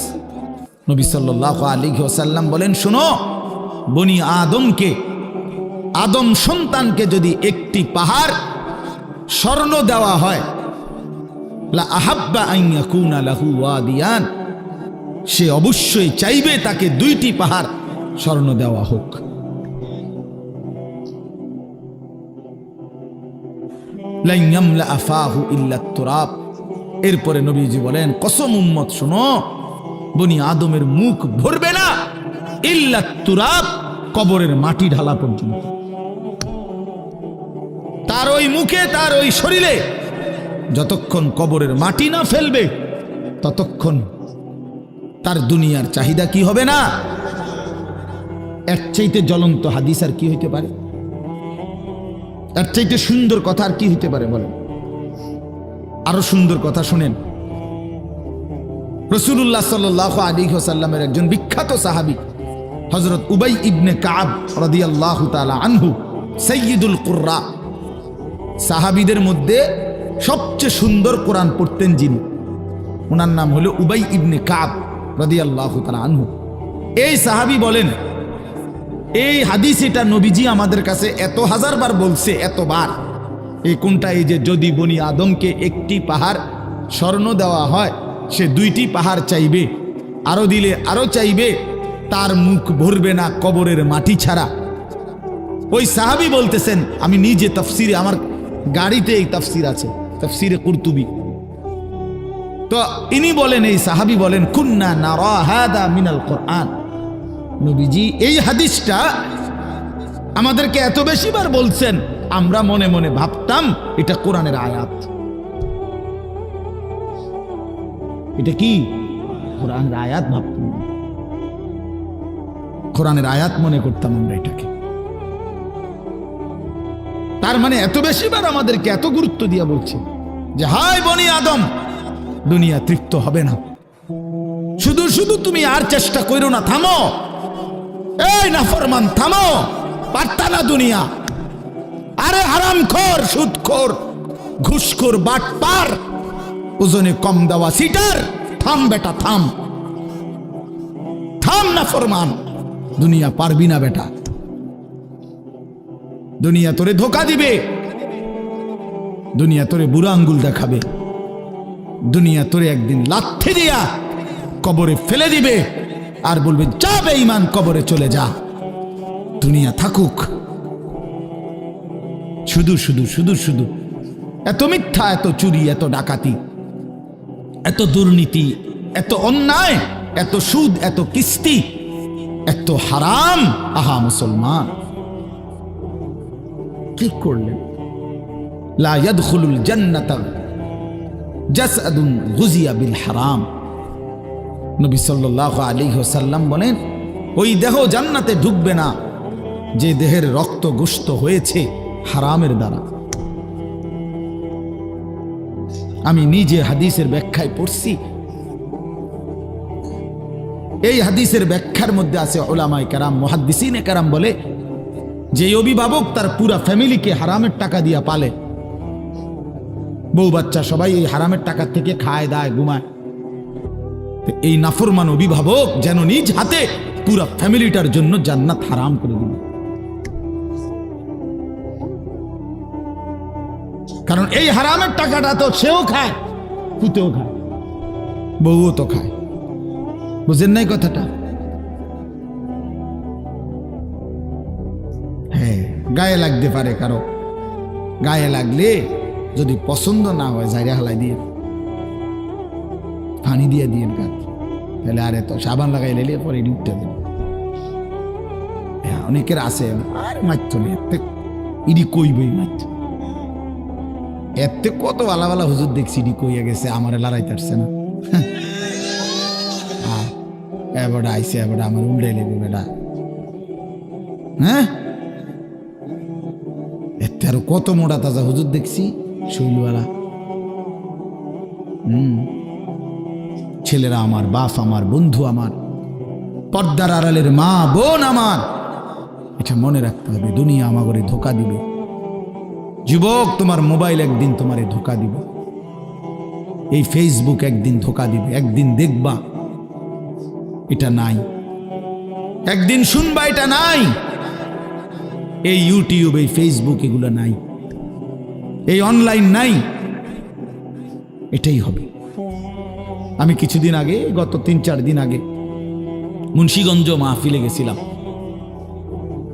নবী সাল্লাল্লাহু আলাইহি ওয়াসাল্লাম বলেন, শোনো, বনি আদমকে, আদম সন্তানকে যদি একটি পাহাড় স্বর্ণ দেওয়া হয়, লা আহাব্বা আন ইয়াকুনা লাহু ওয়াদিয়ান, সে অবশ্যই চাইবে তাকে 2টি পাহাড় স্বর্ণ দেওয়া হোক। লান ইয়ামলা আফাহু ইল্লা তুরাব। এরপরে নবীজি বলেন, কসম উম্মত শোনো, বনি আদমের মুখ ভরবে না ইল্লা তুরাব, কবরের মাটি ঢালা পর্যন্ত। তার ওই মুখে, তার ওই শরীরে যতক্ষণ কবরের মাটি না ফেলবে ততক্ষণ তার দুনিয়ার চাহিদা কি হবে না। এর চাইতে জ্বলন্ত হাদিস আর কি হইতে পারে? এর চাইতে সুন্দর কথা আর কি হইতে পারে বলেন? আরো সুন্দর কথা শুনেন। রাসূলুল্লাহ সাল্লাল্লাহু আলাইহি ওয়াসাল্লামের একজন বিখ্যাত সাহাবী হযরত উবাই ইবনে কাব রাদিয়াল্লাহু তাআলা আনহু, সাইয়্যিদুল কুররা, সাহাবীদের মধ্যে সবচেয়ে সুন্দর কোরআন পড়তেন যিনি, ওনার নাম হলো উবাই ইবনে কাব রাদিয়াল্লাহু তাআলা আনহু। এই সাহাবী বলেন, এই হাদিস এটা নবীজি আমাদের কাছে এত হাজারবার বলছে, এতবার। এই কোনটা? এই যে যদি বনি আদমকে একটি পাহাড় স্বর্ণ দেওয়া হয়, সে 2টি পাহাড় চাইবে, আরো দিলে আরো চাইবে, তার মুখ ভরবে না কবরের মাটি ছাড়া। ওই সাহাবী বলতেছেন, আমি নিজে তাফসিরে, আমার গাড়িতে এই তাফসির আছে, তাফসিরে কুরতুবী। তো ইনি বলেন, এই সাহাবী বলেন, কুন্না নারা হাদা মিনাল কোরআন। নবীজি এই হাদিসটা আমাদেরকে এত বেশিবার বলছেন, আমরা মনে মনে ভাবতাম এটা কোরআনের আয়াত। এটা কি? কোরআনের আয়াত ভাবতাম, কোরআনের আয়াত মনে করতাম আমরা এটাকে। তার মানে এত বেশিবার আমাদেরকে এত গুরুত্ব দিয়ে বলছে যে হায় বনি আদম, দুনিয়া তৃপ্ত হবে না, শুধু শুধু তুমি আর চেষ্টা করো না, থামো, এই নাফরমান থামো, পারতা না দুনিয়া। আরে হারামখোর, সুদখোর, ঘুষখোর, বাটপার, ওজনে কম দেওয়া সিটার, থাম বেটা থাম, থাম নাফরমান, দুনিয়া পারবি না বেটা। দুনিয়া তোরে ধোকা দিবে, দুনিয়া তোরে বুড়া আঙ্গুল দেখাবে, দুনিয়া তোরে একদিন লাথি দিয়া কবরে ফেলে দিবে আর বলবে যা বেঈমান, কবরে চলে যা, দুনিয়া থাকুক। শুধু শুধু শুধু শুধু এত মিথ্যা, এত চুরি, এত ডাকাতি, এত দুর্নীতি, এত অন্যায়, এত সুদ, এত কিস্তি, এত হারাম। আহা মুসলমান, কি করলেন? লা ইয়াদখুলুল জান্নাতা জাসাদুন গুজিয়া বিল হারাম। নবী সাল্লাল্লাহু আলাইহি ওয়াসাল্লাম বলেন, ওই দেহ জান্নাতে ঢুকবে না যে দেহের রক্ত গোশত হয়েছে হারামের দ্বারা। আমি নিজে হাদিসের ব্যাখ্যায় পড়ছি, এই হাদিসের ব্যাখ্যার মধ্যে আছে উলামায়ে কেরাম, মুহাদ্দিসিনে কেরাম বলে, যে অভিভাবক তার পুরা ফ্যামিলিকে হারামের টাকা দিয়া পালে, বউ বাচ্চা সবাই এই হারামের টাকা থেকে খায়, দায়, ঘুমায়, এই নাফরমান অভিভাবক যেন নিজ হাতে পুরা ফ্যামিলিটার জন্য জান্নাত হারাম করে দিবে। কারণ এই হারামের টাকাটা তো সেও খায়, পুতেও খায়, বউও তো খায়। বুঝেন নাই কথাটা? হ্যাঁ, গায়ে লাগতে পারে কারো, গায়ে লাগলে যদি পছন্দ না হয় জায়গা হালাই দিয়ে, পানি দিয়ে দিয়ে গাছ, তাহলে আরে তো সাবান লাগাই লেলে পরে উঠতে দেবে। অনেকের আছে আর মাছ চলে, ইডি কইবই মাছ, এতে কত ভালা ভালা হুজুর দেখছি ইডি কইয়া গেছে, আমারে লড়াইতে পারছে না। এবারে আইসে, এবারে আমার উল্টাই লেবে বেটা। হ্যাঁ, এতে আরো কত মোটা তাজা হুজুর দেখছি, শৈলওয়ালা। ছেলেরা আমার, বাপ আমার, বন্ধু আমার, পর্দার আড়ালের মা বোন আমার, এটা মনে রাখতে হবে, দুনিয়া আমাকে ধোকা দিবে। যুবক, তোমার মোবাইল একদিন তোমারে ধোকা দিবে, এই ফেসবুক একদিন ধোকা দিবে। একদিন দেখবা এটা নাই, একদিন শুনবা এটা নাই, এই ইউটিউব, এই ফেসবুক, এগুলো নাই, এই অনলাইন নাই, এটাই হবে। আমি কিছুদিন আগে, গত 3-4 দিন আগে মুন্সিগঞ্জ মাহফিলে গেছিলাম।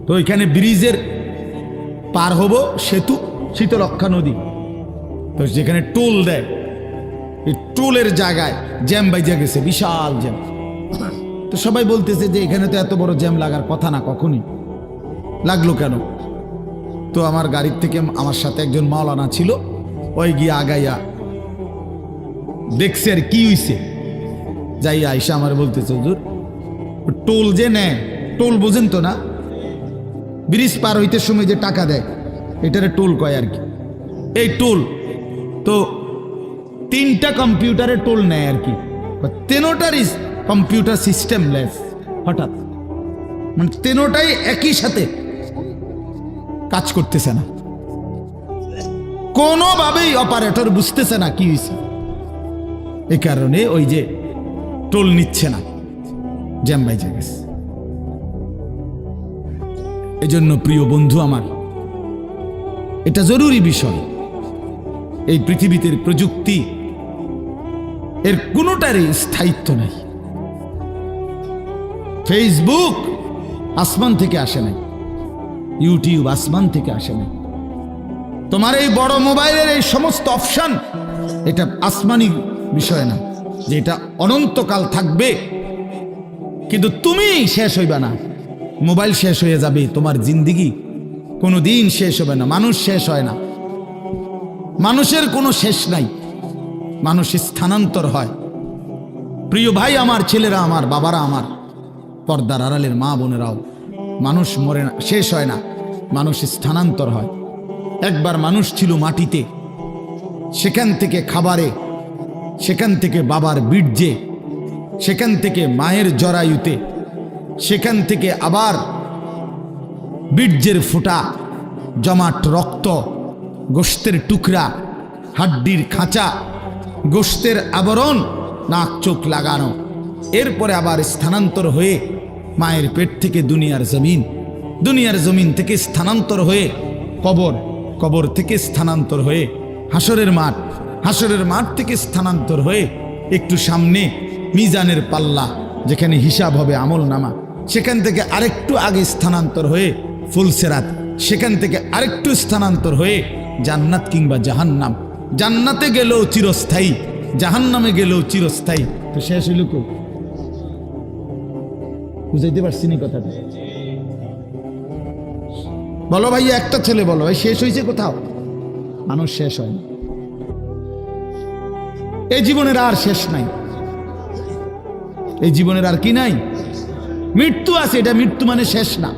তো এখানে ব্রিজের পার হব, সেতু, শীতলক্ষা নদী, তো যেখানে টোল দেয়, এই টোলের জায়গায় জ্যাম বাইজা গেছে, বিশাল জ্যাম। তো সবাই বলতেছে যে এখানে তো এত বড় জ্যাম লাগার কথা না, কখনই লাগলো কেন? তো আমার গাড়ির থেকে আমার সাথে একজন মাওলানা ছিল, ওই গিয়ে আগাইয়া দেখছে আর কি হইছে, যাই আইসা আমার বলতেছে হুজুর টোল যে নেয়, টোল বোঝেন তো না, ব্রিজ পার হইতে সময় যে টাকা দেয় এটারে টোল কয় আর কি। এই টোল তো 3টা কম্পিউটারে টোল নেয় আর কি, তেনোটারই কম্পিউটার সিস্টেম লেস, হঠাৎ মানে তেনোটাই একই সাথে কাজ করতেছে না, কোনোভাবেই অপারেটর বুঝতেছে না কি হয়েছে। এই কারণে ওই যে টোল নিচ্ছে না, জ্যাম বাইজে গেছে। এই জন্য প্রিয় বন্ধু আমার, এটা জরুরি বিষয়। এই পৃথিবীতে প্রযুক্তি এর কোনোটারই স্থায়িত্ব নাই। ফেসবুক আসমান থেকে আসে নাই, ইউটিউব আসমান থেকে আসে নাই, তোমার এই বড় মোবাইলের এই সমস্ত অপশন এটা আসমানি বিষয় না যে এটা অনন্তকাল থাকবে, কিন্তু তুমি শেষ হইবা না। মোবাইল শেষ হয়ে যাবে, তোমার জিন্দিগি কোনোদিন শেষ হবে না। মানুষ শেষ হয় না, মানুষের কোনো শেষ নাই, মানুষ স্থানান্তর হয়। প্রিয় ভাই আমার, ছেলেরা আমার, বাবারা আমার, পর্দার আড়ালের মা বোনেরাও, মানুষ মরে না, শেষ হয় না, মানুষ স্থানান্তর হয়। একবার মানুষ ছিল মাটিতে, সেখান থেকে খাবারে, সেখান থেকে বাবার বীর্যে, সেখান থেকে মায়ের জরায়ুতে, সেখান থেকে আবার বীর্যের ফোঁটা, জমাট রক্ত, গোশতের টুকরা, হাড্ডির খাঁচা, গোশতের আবরণ, নাক চোখ লাগানো, এরপরে আবার স্থানান্তর হয়ে মায়ের পেট থেকে দুনিয়ার জমিন, দুনিয়ার জমিন থেকে স্থানান্তর হয়ে কবর, কবর থেকে স্থানান্তর হয়ে হাসরের মাঠ, হাসরের মাঠ থেকে স্থানান্তর হয়ে একটু সামনে মিজানের পাল্লা, যেখানে হিসাব হবে আমল নামা, সেখান থেকে আরেকটু আগে স্থানান্তর হয়ে ফুলসেরাত, সেখান থেকে আরেকটু স্থানান্তর হয়ে জান্নাত কিংবা জাহান্নাম। জান্নাতে গেলেও চিরস্থায়ী, জাহান্নামে গেলেও চিরস্থায়ী। তো শেষ হইল কো? বুঝাইতে পারছি নি কথাটা? বলো ভাই, একটা ছেলে বলো ভাই, শেষ হয়েছে কোথাও? মানুষ শেষ হয় না, এই জীবনের আর শেষ নাই, এই জীবনের আর কি নাই? মৃত্যু আছে, এটা মৃত্যু মানে শেষ না,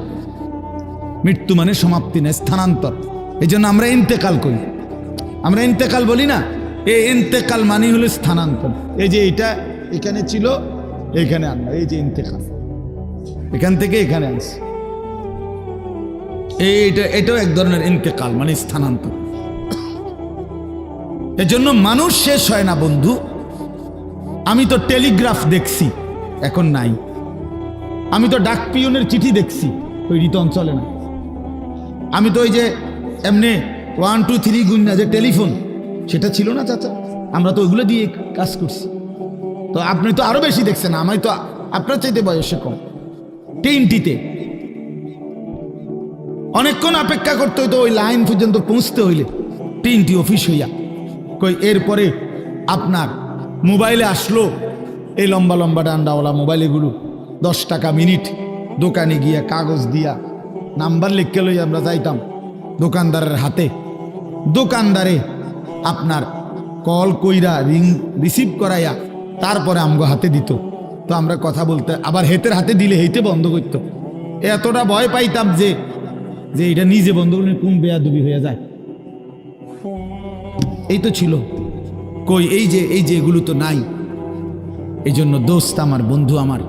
মৃত্যু মানে সমাপ্তি না, স্থানান্তর। এই জন্য আমরা ইন্তেকাল করি, আমরা ইন্তেকাল বলি না, এই ইন্তেকাল মানে হলো স্থানান্তর। এই যে এটা এখানে ছিল, এখানে আনলো, এই যে ইন্তেকাল, এখান থেকে এখানে আনছে, এইটা, এটাও এক ধরনের ইন্তেকাল মানে স্থানান্তর। এজন্য মানুষ শেষ হয় না বন্ধু। আমি তো টেলিগ্রাফ দেখছি, এখন নাই। আমি তো ডাক পিয়নের চিঠি দেখছি, ওই রিতন চলে না। আমি তো ওই যে এমনি 1 2 3 গুণনা যে টেলিফোন, সেটা ছিল না চাচা, আমরা তো ওইগুলো দিয়ে কাজ করছি। তো আপনি তো আরো বেশি দেখছেন, আমি তো আপনার চাইতে বয়সে কম। টিনটিতে অনেকক্ষণ অপেক্ষা করতে হইতো ওই লাইন পর্যন্ত পৌঁছতে হইলে, টিনটি অফিস হইয়া কই। এরপরে আপনার মোবাইলে আসলো এই লম্বা লম্বা ডান্ডাওয়ালা মোবাইল, এগুলো 10 টাকা মিনিট। দোকানে গিয়া কাগজ দিয়া নাম্বার লিখে লই আমরা যাইতাম দোকানদারের হাতে, দোকানদারে আপনার কল কইরা রিং রিসিভ করাইয়া তারপরে আমগো হাতে দিত। তো আমরা কথা বলতে আবার হেতের হাতে দিলে হেইতে বন্ধ করতো। এতটা ভয় পাইতাম যে যে এটা নিজে বন্ধ করলে কোন বেয়াদবি হয়ে যায়। এই তো ছিল কই, এই যে এগুলো তো নাই। এই জন্য দোস্ত আমার, বন্ধু আমার,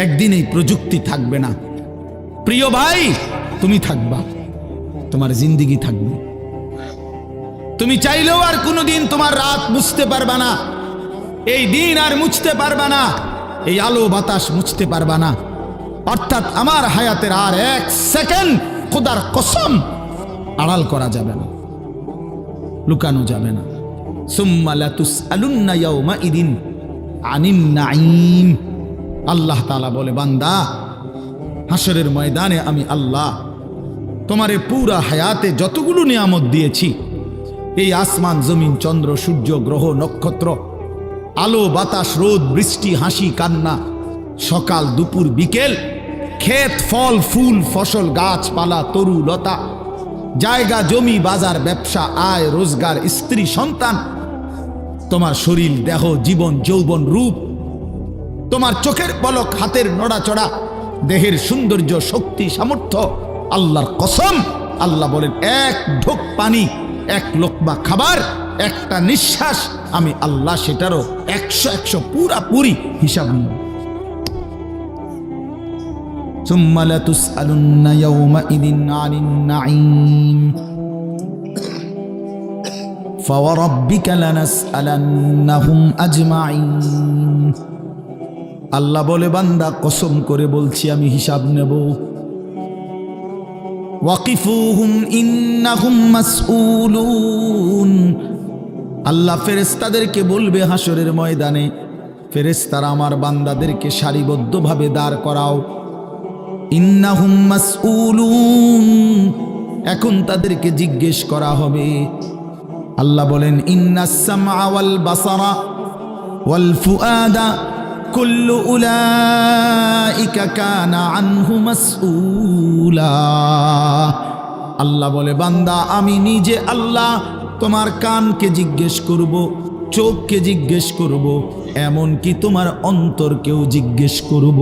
একদিন এই প্রযুক্তি থাকবে না। প্রিয় ভাই, তুমি থাকবা, তোমার জিন্দিগি থাকবে। তুমি চাইলেও আর কোনোদিন তোমার রাত মুছতে পারবা না, এই দিন আর মুছতে পারবা না, এই আলো বাতাস মুছতে পারবা না। অর্থাৎ আমার হায়াতের আর 1 সেকেন্ড খোদার কসম আড়াল করা যাবে না, লুকানো যাবে না। সুম্মা লাতুসআলুন্না ইয়াওমাইদিন আনিন নাঈম। আল্লাহ তাআলা বলে, বান্দা, হাসরের ময়দানে আমি আল্লাহ তোমারে পুরা হায়াতে যতগুলো নিয়ামত দিয়েছি, এই আসমান জমিন চন্দ্র সূর্য গ্রহ নক্ষত্র, আলো বাতাস রোদ বৃষ্টি হাসি কান্না, সকাল দুপুর বিকেল, ক্ষেত ফল ফুল ফসল গাছপালা তরু লতা, জায়গা জমি বাজার ব্যবসা আয় রোজগার স্ত্রী সন্তান, তোমার শরীর দেহ জীবন যৌবন রূপ, তোমার চোখের পলক হাতের নড়াচড়া দেহের সৌন্দর্য শক্তি সামর্থ্য, আল্লাহর কসম আল্লাহ বলেন এক ঢোক পানি এক লোকমা খাবার একটা নিঃশ্বাস আমি আল্লাহ সেটারও 100 পুরাপুরি হিসাব নিব। ثم لتسألن يومئذ عن النعيم فوربك لنسألنهم أجمعين। আল্লাহ বলে বান্দা কসম করে বলছি আমি হিসাব নেব। ওয়াকিফুহুম ইন্নাহুম মাসউলুন, আল্লাহ ফেরেশতাদেরকে বলবে হাসরের ময়দানে, ফেরেশতারা আমার বান্দাদেরকে সারিবদ্ধভাবে দাঁড় করাও। ইন্নাহুম মাসউলুন, এখন তাদেরকে জিজ্ঞেস করা হবে। আল্লাহ বলেন ইন্নাস সামআ ওয়াল বাসারা ওয়াল ফুআদা কুল্লু উলাইকা কানা আনহু মাসউলা। আল্লাহ বলে বান্দা আমি নিজে আল্লাহ তোমার কানকে জিজ্ঞেস করব, চোখকে জিজ্ঞেস করব, এমন কি তোমার অন্তরকেও জিজ্ঞেস করব।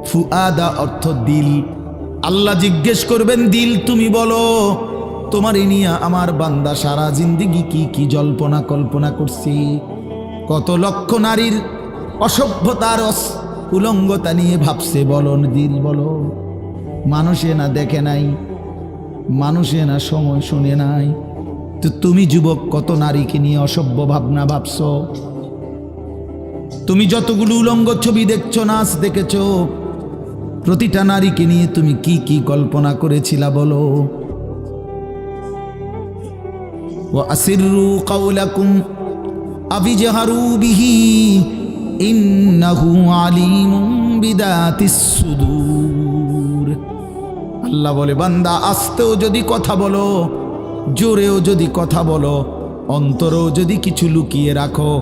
ফুআদা অর্থ দিল। আল্লাহ জিজ্ঞেস করবেন দিল তুমি বলো তোমার নিয়ে আমার বান্দা সারা জিন্দেগি কি কি জল্পনা কল্পনা করছি, কত লক্ষ নারীর অসভ্যতার উলঙ্গতা নিয়ে ভাবছে, বলো দিল বলো। মানুষে না দেখে নাই, মানুষে না সময় শুনে নাই, তো তুমি যুবক কত নারীকে নিয়ে অসভ্য ভাবনা ভাবছ। তুমি যতগুলো উলঙ্গ ছবি দেখছো নাচ দেখেছ, প্রতিটা নারীকে নিয়ে তুমি কি কি কল্পনা করেছিলা বলো। ওয়া আসিররু কাওলাকুম আবিজহারু বিহি ইন্নাহু আলিমুম বিদাতিস সুদূর। আল্লাহ বলে বান্দা আস্তেও যদি কথা বলো, জোরেও যদি কথা বলো, অন্তরেও যদি কিছু লুকিয়ে রাখো,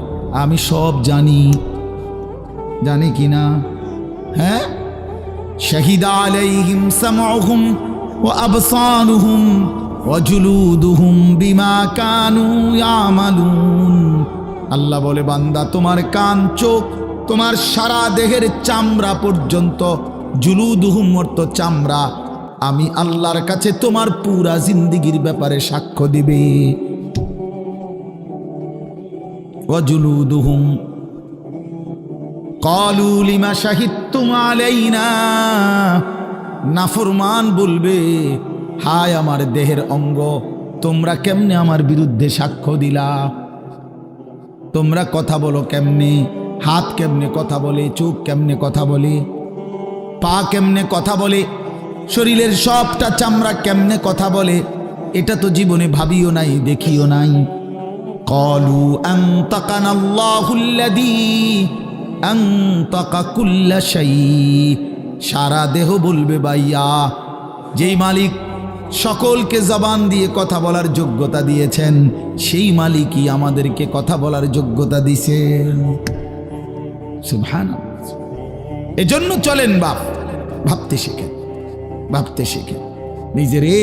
আমি সব জানি। জানি কিনা? হ্যাঁ। শাহিদা আলাইহিম সামউহুম ওয়া আবসারুহুম ওয়া জুলুদুহুম বিমা কানু ইয়ামালুন। আল্লাহ বলে বান্দা তোমার কান চোখ তোমার সারা দেহের চামড়া পর্যন্ত, জুলুদুহুম অর্থ চামড়া, আমি আল্লাহর কাছে তোমার পুরা জিন্দেগির ব্যাপারে সাক্ষ্য দিবে। ওয়া জুলুদুহুম ক্বালু লিমা শাহিদতুম আলাইনা। নাফরমান বলবে হায় আমার দেহের অঙ্গ, তোমরা কেমনে আমার বিরুদ্ধে সাক্ষ্য দিলা? তোমরা কথা বলো কেমনে? হাত কেমনে কথা বলে, চোখ কেমনে কথা বলে, পা কেমনে কথা বলে, শরীরের সবটা চামড়া কেমনে কথা বলে, এটা তো জীবনে ভাবিও নাই দেখিও নাই। ক্বালু আনতাকানাল্লাহুল্লাযী আনতাকা কুল্লা শাই। সারা দেহ বলবে বাইয়া, যেই মালিক সকলকে জবান দিয়ে কথা বলার যোগ্যতা দিয়েছেন, সেই মালিকই আমাদেরকে কথা বলার যোগ্যতা দিয়েছেন। সুবহানাল্লাহ। এজন্য চলেন বাপ, ভাবতে শেখেন, ভাবতে শেখেন। নিজেরে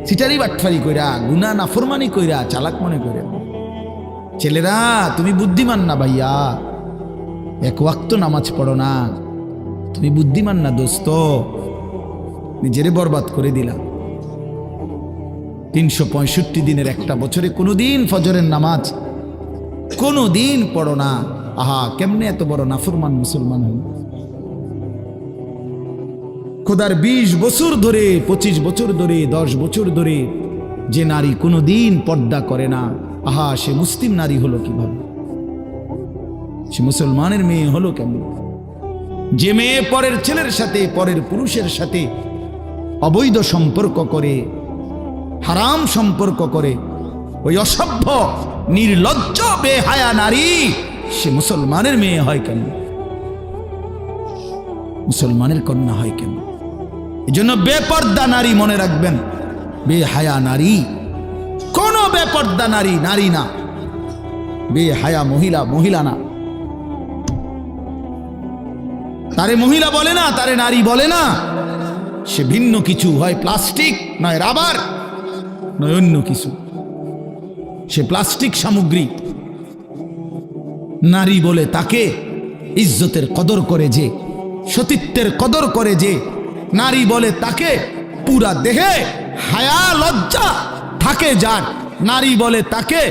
সিটারি বাটফারি কইরা, গুনাহ নাফরমানি কইরা চালাক মনে করে। ছেলেরা তুমি বুদ্ধিমান না ভাইয়া, এক ওয়াক্ত নামাজ পড়ো না, তুমি বুদ্ধিমান না দোস্ত, নিজেরে বরবাদ করে দিলা। 365 দিনের একটা বছরে কোনোদিন ফজরের নামাজ কোনোদিন পড়ো না। আহা কেমনে এত বড় নাফরমান মুসলমান হল। খোদার 20 বছর ধরে 25 বছর ধরে 10 বছর ধরে যে নারী কোনোদিন পর্দা করে না, আহা সে মুসলিম নারী হলো কিভাবে? সে মুসলমানের মেয়ে হলো কেমন? যে মেয়ে পরের ছেলের সাথে পরের পুরুষের সাথে অবৈধ সম্পর্ক করে, হারাম সম্পর্ক করে, ওই অসভ্য নির্লজ্জ বেহায়া নারী সে মুসলমানের মেয়ে হয় কেন? মুসলমানের কন্যা হয় কেন? এজন্য বেপর্দা নারী মনে রাখবেন, বেহায়া নারী কোন বেপর্দা নারী নারী না, বেহায়া মহিলা মহিলা না। তারে মহিলা বলে না, তারে নারী বলে না, সে ভিন্ন কিছু, হয় প্লাস্টিক, নয় রাবার, নয় অন্য কিছু, সে প্লাস্টিক সামগ্রী। নারী বলে তাকে ইজ্জতের কদর করে যে, সতীত্বের কদর করে যে, নারী বলে তাকে পুরা দেহে হায়া লজ্জা থাকে যার, নারী বলে তাকে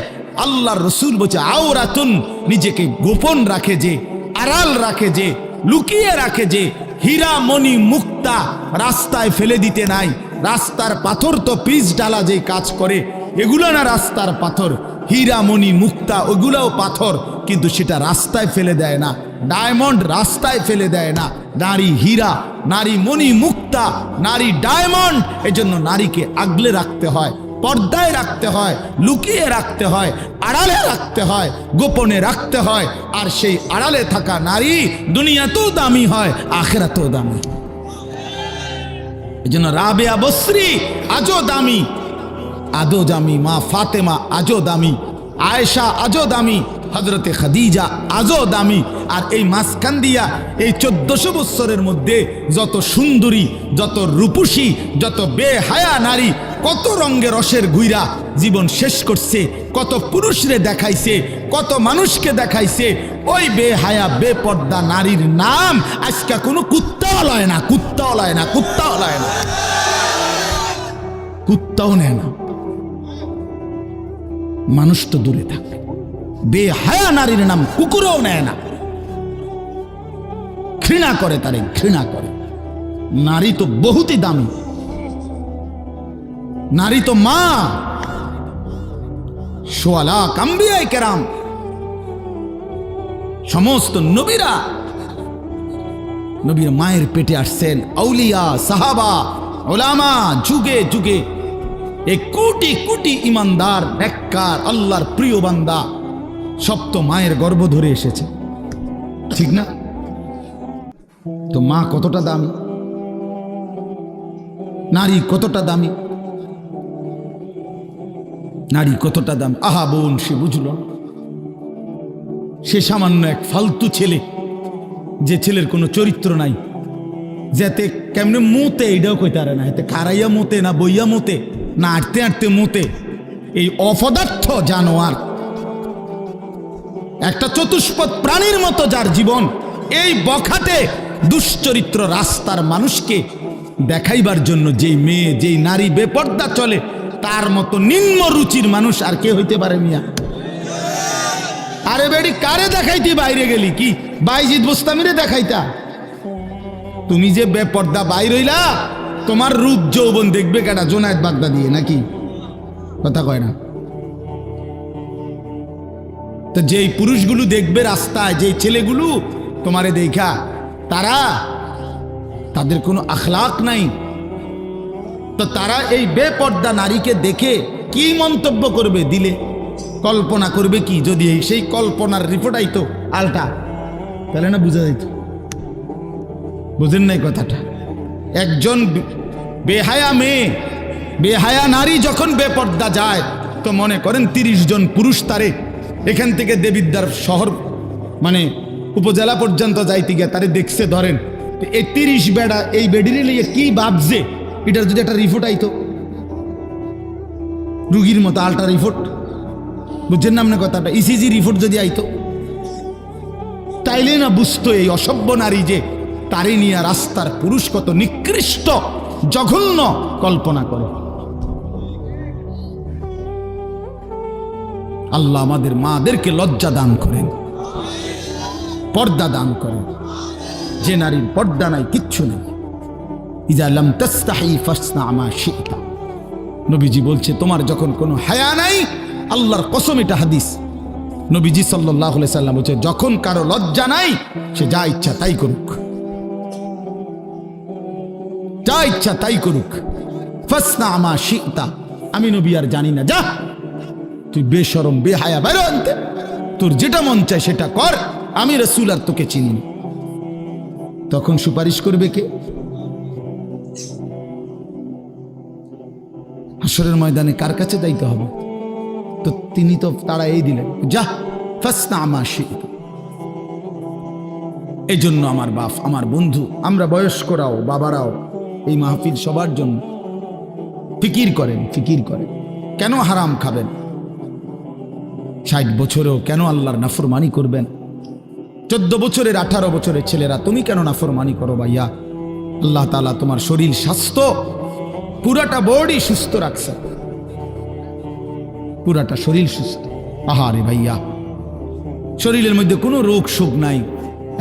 আল্লাহর রসুল বলছে আওরাতুন, নিজেকে গোপন রাখে যে, আড়াল রাখে যে, লুকিয়ে রাখে যে, হীরা মণি মুক্তা রাস্তায় ফেলে দিতে নাই। রাস্তার পাথর তো পিচ ডালা যে কাজ করে, এগুলো না রাস্তার পাথর, হীরা মণি মুক্তা ওগুলাও পাথর, কিন্তু সেটা রাস্তায় ফেলে দেয় না। ডায়মন্ড রাস্তায় ফেলে দেয় না। নারী হীরা, নারী মণি মুক্তা, নারী ডায়মন্ড। এজন্য নারীকে আগলে রাখতে হয়, পর্দায় রাখতে হয়, লুকিয়ে রাখতে হয়, আড়ালে রাখতে হয়, গোপনে রাখতে হয়। আর সেই আড়ালে থাকা নারী দুনিয়াতেও দামি হয়, আখিরাতেও দামি। এজন্য রাবেয়া বসরি আজও দামি, আজও দামি, মা ফাতেমা আজও দামি, আয়েশা আজও দামি, হযরতে খাদিজা আজও দামি। আর এই মাঝখান দিয়া এই 1400 বছরের মধ্যে যত সুন্দরী, যত রূপসী, যত বেহায়া নারী কত রঙের রসের ঘুইরা জীবন শেষ করছে, কত পুরুষরে দেখাইছে, কত মানুষকে দেখাইছে। ওই বেহায়া বেপর্দা নারীর নাম আজকে কোনো কুত্তাও লয় না, কুত্তাও লয় না, কুত্তাও লয় না, কুত্তাও নেয় না। মানুষ তো দূরে থাকে, বেহায়া নারীর নাম কুকুরও নেয় না, ঘৃণা করে, তারে ঘৃণা করে। নারী তো বহুতই দামি, নারী তো মা। সোয়ালা আম্বিয়ায়ে কেরাম, সমস্ত নবীরা নবীর মায়ের পেটে আসছেন, আউলিয়া সাহাবা ওলামা, যুগে যুগে এই কোটি কোটি ইমানদার নেককার আল্লাহর প্রিয় বান্দা সব তো মায়ের গর্ভ ধরে এসেছে, ঠিক না? তো মা কতটা দামি, নারী কতটা দামি, নারী কতটা দাম। আহা বোন, সে বুঝল, সে সামান্য এক ফালতু ছেলে, যে ছেলের কোনো চরিত্র নাই, যাতে কেমনে মোতে এইটাও কইতে পারে না, এতে খারাইয়া মোতে না বইয়া মোতে না আটতে আটতে মোতে। এই অপদার্থ জানোয়ার, একটা চতুষ্পদ প্রাণীর মতো যার জীবন, এই বখাটে দুশ্চরিত্র রাস্তার মানুষকে দেখাইবার জন্য যেই মেয়ে, যেই নারী বেপর্দা চলে, তার মতো নিম্ন রুচির মানুষ আর কে হইতে পারে মিয়া? আরে বেডি, কারে দেখাইতি বাইরে গেলি? কি বাইজিদ বুস্তামিরে দেখাইতা? তুমি যে বেপর্দা বাইর হইলা, তোমার রূপ যৌবন দেখবে কেডা? জোনায়েদ বাগদা দিয়ে নাকি? কথা কয় না তো। যেই পুরুষগুলো দেখবে রাস্তায়, যেই ছেলেগুলো তোমারে দেখা, তাদের কোনো আখলাক নাই, তো তারা এই বেপর্দা নারীকে দেখে কি মন্তব্য করবে? দিলে কল্পনা করবে কি? যদি সেই কল্পনার রিপোর্ট আইতো আলটা, তাহলে না বুঝা যাইত। বুঝেন নাই কথাটা? একজন বেহায়া মেয়ে, বেহায়া নারী যখন বেপর্দা যায়, তো মনে করেন 30 জন পুরুষ তারে এখান থেকে দেবিদ্যার শহর মানে উপজেলা পর্যন্ত যাইতে গিয়ে তারে দেখছে, ধরেন এই 30 বেড়া এই বেডিরে লিয়ে কি ভাবছে, এটার যদি একটা রিপোর্ট আইতো, রুগীর মতো আলটা রিপোর্ট, বুঝছেন না আপনার কথাটা? ইসিজি রিপোর্ট যদি আইতো, তাইলে না বুঝতো এই অসভ্য নারী যে তারে নিয়ে রাস্তার পুরুষ কত নিকৃষ্ট জঘন্য কল্পনা করে। আল্লাহ আমাদের মাদেরকে লজ্জা দান করেন, পর্দা দান করেন। যে নারীর পর্দা নাই, কিচ্ছু নেই। ইজা লাম তাস্তাহি ফাসনা মা শিতা, নবীজি বলছে তোমার যখন কোনো হায়া নাই, আল্লাহর কসম, এটা হাদিস, নবীজি সাল্লাল্লাহু আলাইহি সাল্লাম বলছে যখন কারো লজ্জা নাই, সে যা ইচ্ছা তাই করুক, যা ইচ্ছা তাই করুক। ফাসনা মা শিতা, আমি নবী আর জানি না, যা তুই বেশরম বেহায়া বাইরে আনতে, তোর যেটা মন চায় সেটা কর, আমি রাসূল আর তোকে চিনি না। তখন সুপারিশ করবে কে? হাসরের ময়দানে কার কাছে যাইতে হবে? তো তিনি তো তারা এই দিলেন, যা ফাসনা মা শিতা। এই জন্য আমার বাপ, আমার বন্ধু, আমরা বয়স্করাও, বাবারাও, এই মাহফিল সবার জন্য। ফিকির করেন, ফিকির করেন, কেন হারাম খাবেন? 60 বছরেও কেন আল্লাহর নাফরমানি করবেন? 14 বছরের 18 বছরের ছেলেরা তুমি কেন নাফরমানি করো ভাইয়া? আল্লাহ তাআলা তোমার শরীর স্বাস্থ্য পুরাটা বডি সুস্থ রাখছে, পুরাটা শরীর সুস্থ। আহারে ভাইয়া, শরীরের মধ্যে কোনো রোগ শোক নাই,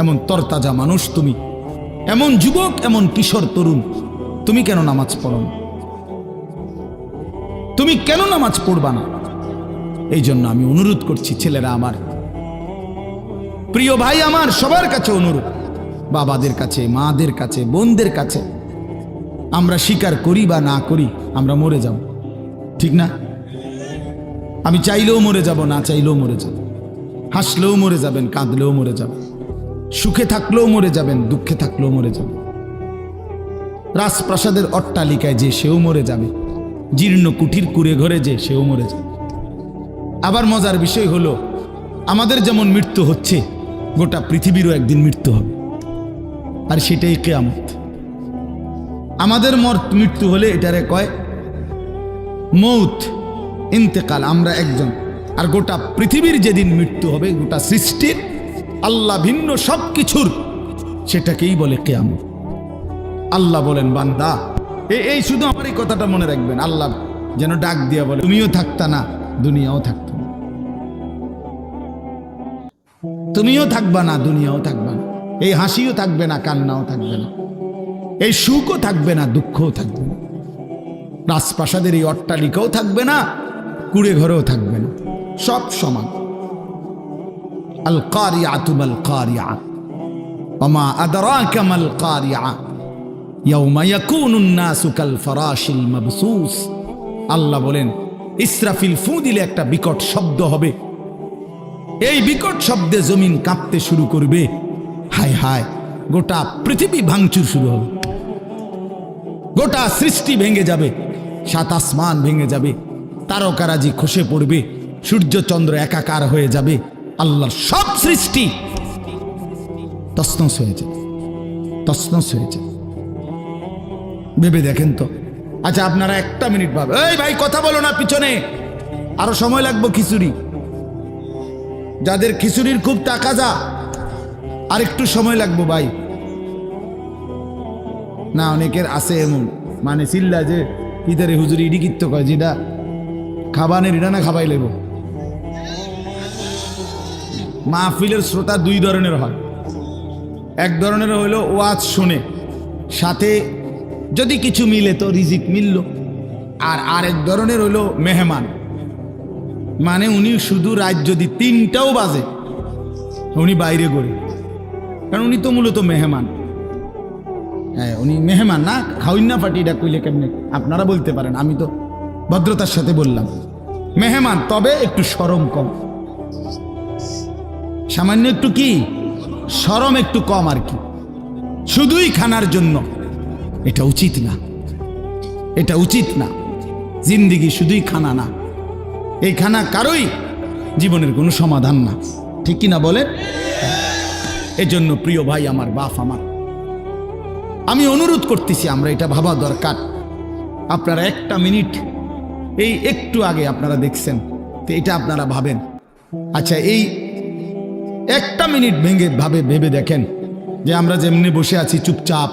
এমন তরতাজা মানুষ তুমি, এমন যুবক, এমন কিশোর তরুণ, তুমি কেন নামাজ পড়ো না? তুমি কেন নামাজ পড়বা না? এই জন্য আমি অনুরোধ করছি ছেলেরা আমার, প্রিয় ভাই আমার, সবার কাছে অনুরোধ, বাবাদের কাছে, মাদের কাছে, বোনদের কাছে, আমরা স্বীকার করি বা না করি আমরা মরে যাব, ঠিক না? আমি চাইলেও মরে যাব, না চাইলেও মরে যাব। হাসলেও মরে যাবেন, কাঁদলেও মরে যাবেন, সুখে থাকলেও মরে যাবেন, দুঃখে থাকলেও মরে যাবেন। রাজপ্রাসাদের অট্টালিকায় যে সেও মরে যাবে, জীর্ণ কুঠির কুড়ে ঘরে যে সেও মরে যাবে। আবার মজার বিষয় হলো, আমাদের যেমন মৃত্যু হচ্ছে, গোটা পৃথিবীরও একদিন মৃত্যু হবে, আর সেটাই কিয়ামত। আমাদের মৃত্যু হলে এটারে কয় মৌত, ইন্তেকাল, আমরা একজন। আর গোটা পৃথিবীর যেদিন মৃত্যু হবে, গোটা সৃষ্টির, আল্লাহ ভিন্ন সব কিছুর, সেটাকেই বলে কিয়ামত। আল্লাহ বলেন, বান্দা এই শুধু আমার এই কথাটা মনে রাখবেন, আল্লাহ যেন ডাক দিয়া বলে, তুমিও থাকতা না, দুনিয়াও থাকতো না, তুমিও থাকবা না, দুনিয়াও থাকবা না, এই হাসিও থাকবে না, কান্নাও থাকবে না, এই সুখও থাকবে না, দুঃখও থাকবে না, রাজপ্রাসাদের এই অট্টালিকাও থাকবে না, কুড়ে ঘরেও থাকবে না, সব সমান। আল কারিআতু মাল কারিআ ওয়া মা আদরাকা মাল কারিআ ইয়াউমা ইয়াকুনুন নাসু কাল ফারাশিল মাবসুস। আল্লাহ বলেন, ইসরাফিল ফু দিলে একটা বিকট শব্দ হবে, এই বিকট শব্দে জমিন কাঁপতে শুরু করবে, হায় হায়, গোটা পৃথিবী ভাঙচুর শুরু হবে, গোটা সৃষ্টি ভেঙে যাবে, সাত আসমান ভেঙে যাবে, তারকারাজি খসে পড়বে, সূর্য চন্দ্র একাকার হয়ে যাবে, আল্লাহর সব সৃষ্টি তছনছ হয়ে যাবে, তছনছ হয়ে যাবে। ভেবে দেখেন তো। আচ্ছা, আপনারা একটা মিনিট ভাবে, এই ভাই কথা বলো না, পিছনে আরো সময় লাগবে খিচুড়ি, যাদের খিচুড়ির খুব টাকা যা, আর একটু সময় লাগবো ভাই। না, অনেকের আছে এমন, মানে চিল্লা যে ইদারে হুজুরি ইডি কিত্ত কয়, যেটা খাবানের এটা না খাবাই লেব। মাহফিলের শ্রোতা দুই ধরনের হয়, এক ধরনের হইলো ওয়াজ শুনে, সাথে যদি কিছু মিলে তো রিজিক মিলল, আর আরেক ধরনের হইলো মেহমান, মানে উনি শুধু রাত যদি 3টাও বাজে উনি বাইরে গড়ে, কারণ উনি তো মূলত মেহমান। হ্যাঁ, উনি মেহমান না, খাওয়িন না ফাটি, এটা কইলে কেমনে আপনারা বলতে পারেন, আমি তো ভদ্রতার সাথে বললাম মেহমান, তবে একটু শরম কম, সামান্য একটু কি শরম একটু কম আর কি, শুধুই খানার জন্য। এটা উচিত না, এটা উচিত না। জিন্দিগি শুধুই খানা না, এই খানা কারোই জীবনের কোনো সমাধান না, ঠিক কিনা বলেন? এজন্য প্রিয় ভাই আমার, বাপ আমার, আমি অনুরোধ করতেছি, আমরা এটা ভাবা দরকার। আপনারা একটা মিনিট, এই একটু আগে আপনারা দেখছেন, তো এটা আপনারা ভাবেন। আচ্ছা, এই একটা মিনিট ভেবে দেখেন যে আমরা যেমনি বসে আছি চুপচাপ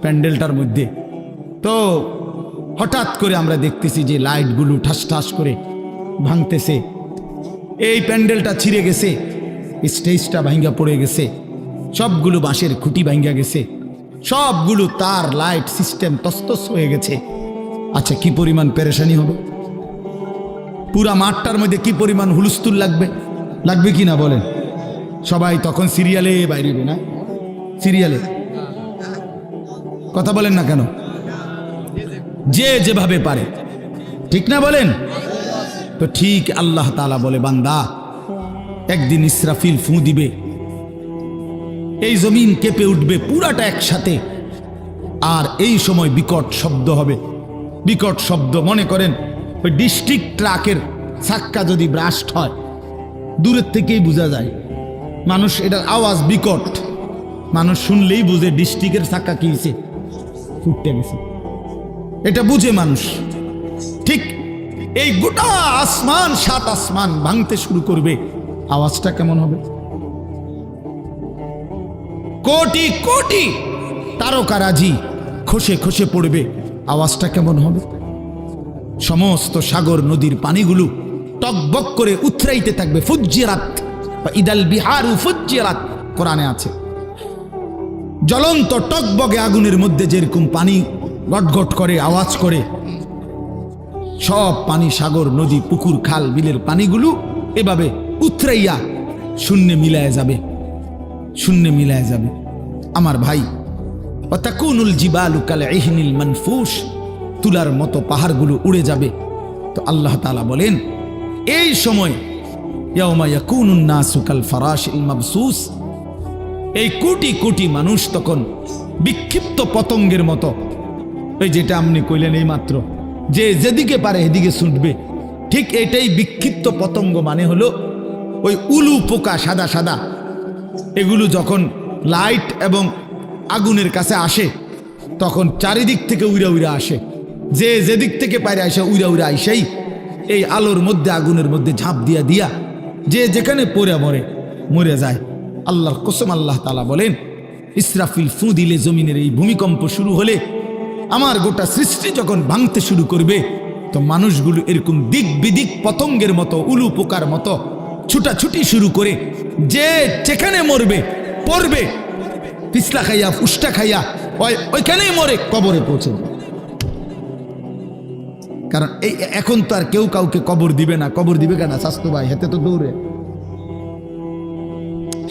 প্যান্ডেলটার মধ্যে, তো হঠাৎ করে আমরা দেখতেছি যে লাইটগুলো ঠাস ঠাস করে ভাঙতেছে, এই প্যান্ডেলটা ছিঁড়ে গেছে, স্টেজটা ভাঙ্গা পড়ে গেছে, সবগুলো বাঁশের খুঁটি ভাঙ্গা গেছে, সবগুলো তার লাইট সিস্টেম তস্তস হয়ে গেছে। আচ্ছা, কি পরিমাণ পেরেশানি হবে? পুরা মাঠটার মধ্যে কি পরিমাণ হুলস্থুল লাগবে, লাগবে কি না বলেন? সবাই তখন সিরিয়ালে বাইরে, না সিরিয়ালে, কথা বলেন না কেন? যে যেভাবে পারে, ঠিক না বলেন? তো ঠিক আল্লাহ তাআলা বলে, বান্দা একদিন ইসরাফিল ফু দিবে, এই জমিন কেঁপে উঠবে পুরাটা একসাথে, আর এই সময় বিকট শব্দ হবে, বিকট শব্দ। মনে করেন ওই ডিস্ট্রিক্ট ট্রাকের চাক্কা যদি ব্রাস্ট হয়, দূরের থেকেই বোঝা যায়, মানুষ এটার আওয়াজ বিকট, মানুষ শুনলেই বুঝে ডিস্ট্রিক্টের চাক্কা কি হয়েছে, ফুটতে গেছে। এটা বুঝে মানুষ। ঠিক এই গোটা আসমান, 7 আসমান ভাঙতে শুরু করবে, আওয়াজটা কেমন হবে? কোটি কোটি তারকারাজি খসে খসে পড়বে, আওয়াজটা কেমন হবে? সমস্ত সাগর নদীর পানিগুলো টকবক করে উথরাইতে থাকবে। ফুজ্জিরাত বা ইদাল বিহারু ফুজ্জিরাত কোরআনে আছে। জ্বলন্ত টকবগে আগুনের মধ্যে যেরকম পানি গটগট করে আওয়াজ করে, সব পানি, সাগর নদী পুকুর খাল বিলের পানিগুলো এভাবে উথরাইয়া শূন্যে মিলায় যাবে, শূন্যে মিলায় যাবে। আমার ভাই, ওয়াতাকুনুল জিবালু কাল ইহনিল মানফুস, তুলার মতো পাহাড়গুলো উড়ে যাবে। তো আল্লাহ তাআলা বলেন এই সময় ইয়াউমা ইয়াকুনুন নাসু কাল ফারাশিল মাবসুস, এই কোটি কোটি মানুষ তখন বিক্ষিপ্ত পতঙ্গের মতো, ওই যেটা আপনি কইলেন এই মাত্র, যে যেদিকে পারে এদিকে ছুটবে, ঠিক এটাই বিক্ষিপ্ত পতঙ্গ। মানে হলো ওই উলু পোকা সাদা সাদা, এগুলো যখন লাইট এবং আগুনের কাছে আসে তখন চারিদিক থেকে উইরা উইরা আসে, যে যেদিক থেকে পারে আসে উইরা উইরা আইসাই এই আলোর মধ্যে আগুনের মধ্যে ঝাঁপ দিয়া দিয়া যে যেখানে পড়ে মরে যায়। আল্লাহর কসম, আল্লাহ তাআলা বলেন ইসরাফিল ফু দিলে জমিনের এই ভূমিকম্প শুরু হলে, আমার গোটা সৃষ্টি যখন ভাঙতে শুরু করবে, তো মানুষগুলো এরকম দিক বিদিক পতঙ্গের মতো, উলু পোকার মতো ছুটাছুটি শুরু করে, যে যেখানে মরবে পড়বে, পিছলা খাইয়া ফুষ্টা খাইয়া ওইখানেই মরে কবরে পৌঁছে। কারণ এই এখন তো আর কেউ কাউকে কবর দিবে না। কবর দিবে কেনা? স্বাস্থ্য ভাই হেতে তো দৌড়ে,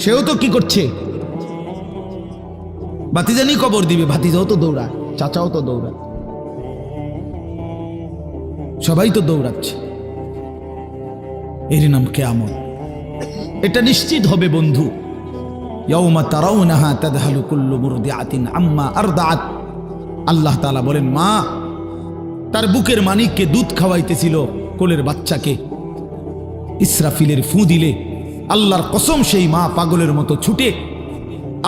সেও তো কি করছে, ভাতিজানি কবর দিবে, ভাতিজাও তো দৌড়ায়, চাচাও তো দৌড়ায়, সবাই তো দৌড়াচ্ছে। এর নাম কিয়ামত। এটা নিশ্চিত হবে বন্ধু। ইয়াউমা তারাউনাহা তাদহালু কুল্লু মুরদিআতিন আম্মা আরদাআত। আল্লাহ তাআলা বলেন, মা তার বুকের মানিককে দুধ খাওয়াইতেছিল, কোলের বাচ্চাকে, ইসরাফিলের ফু দিলে আল্লাহর কসম সেই মা পাগলের মতো ছুটে,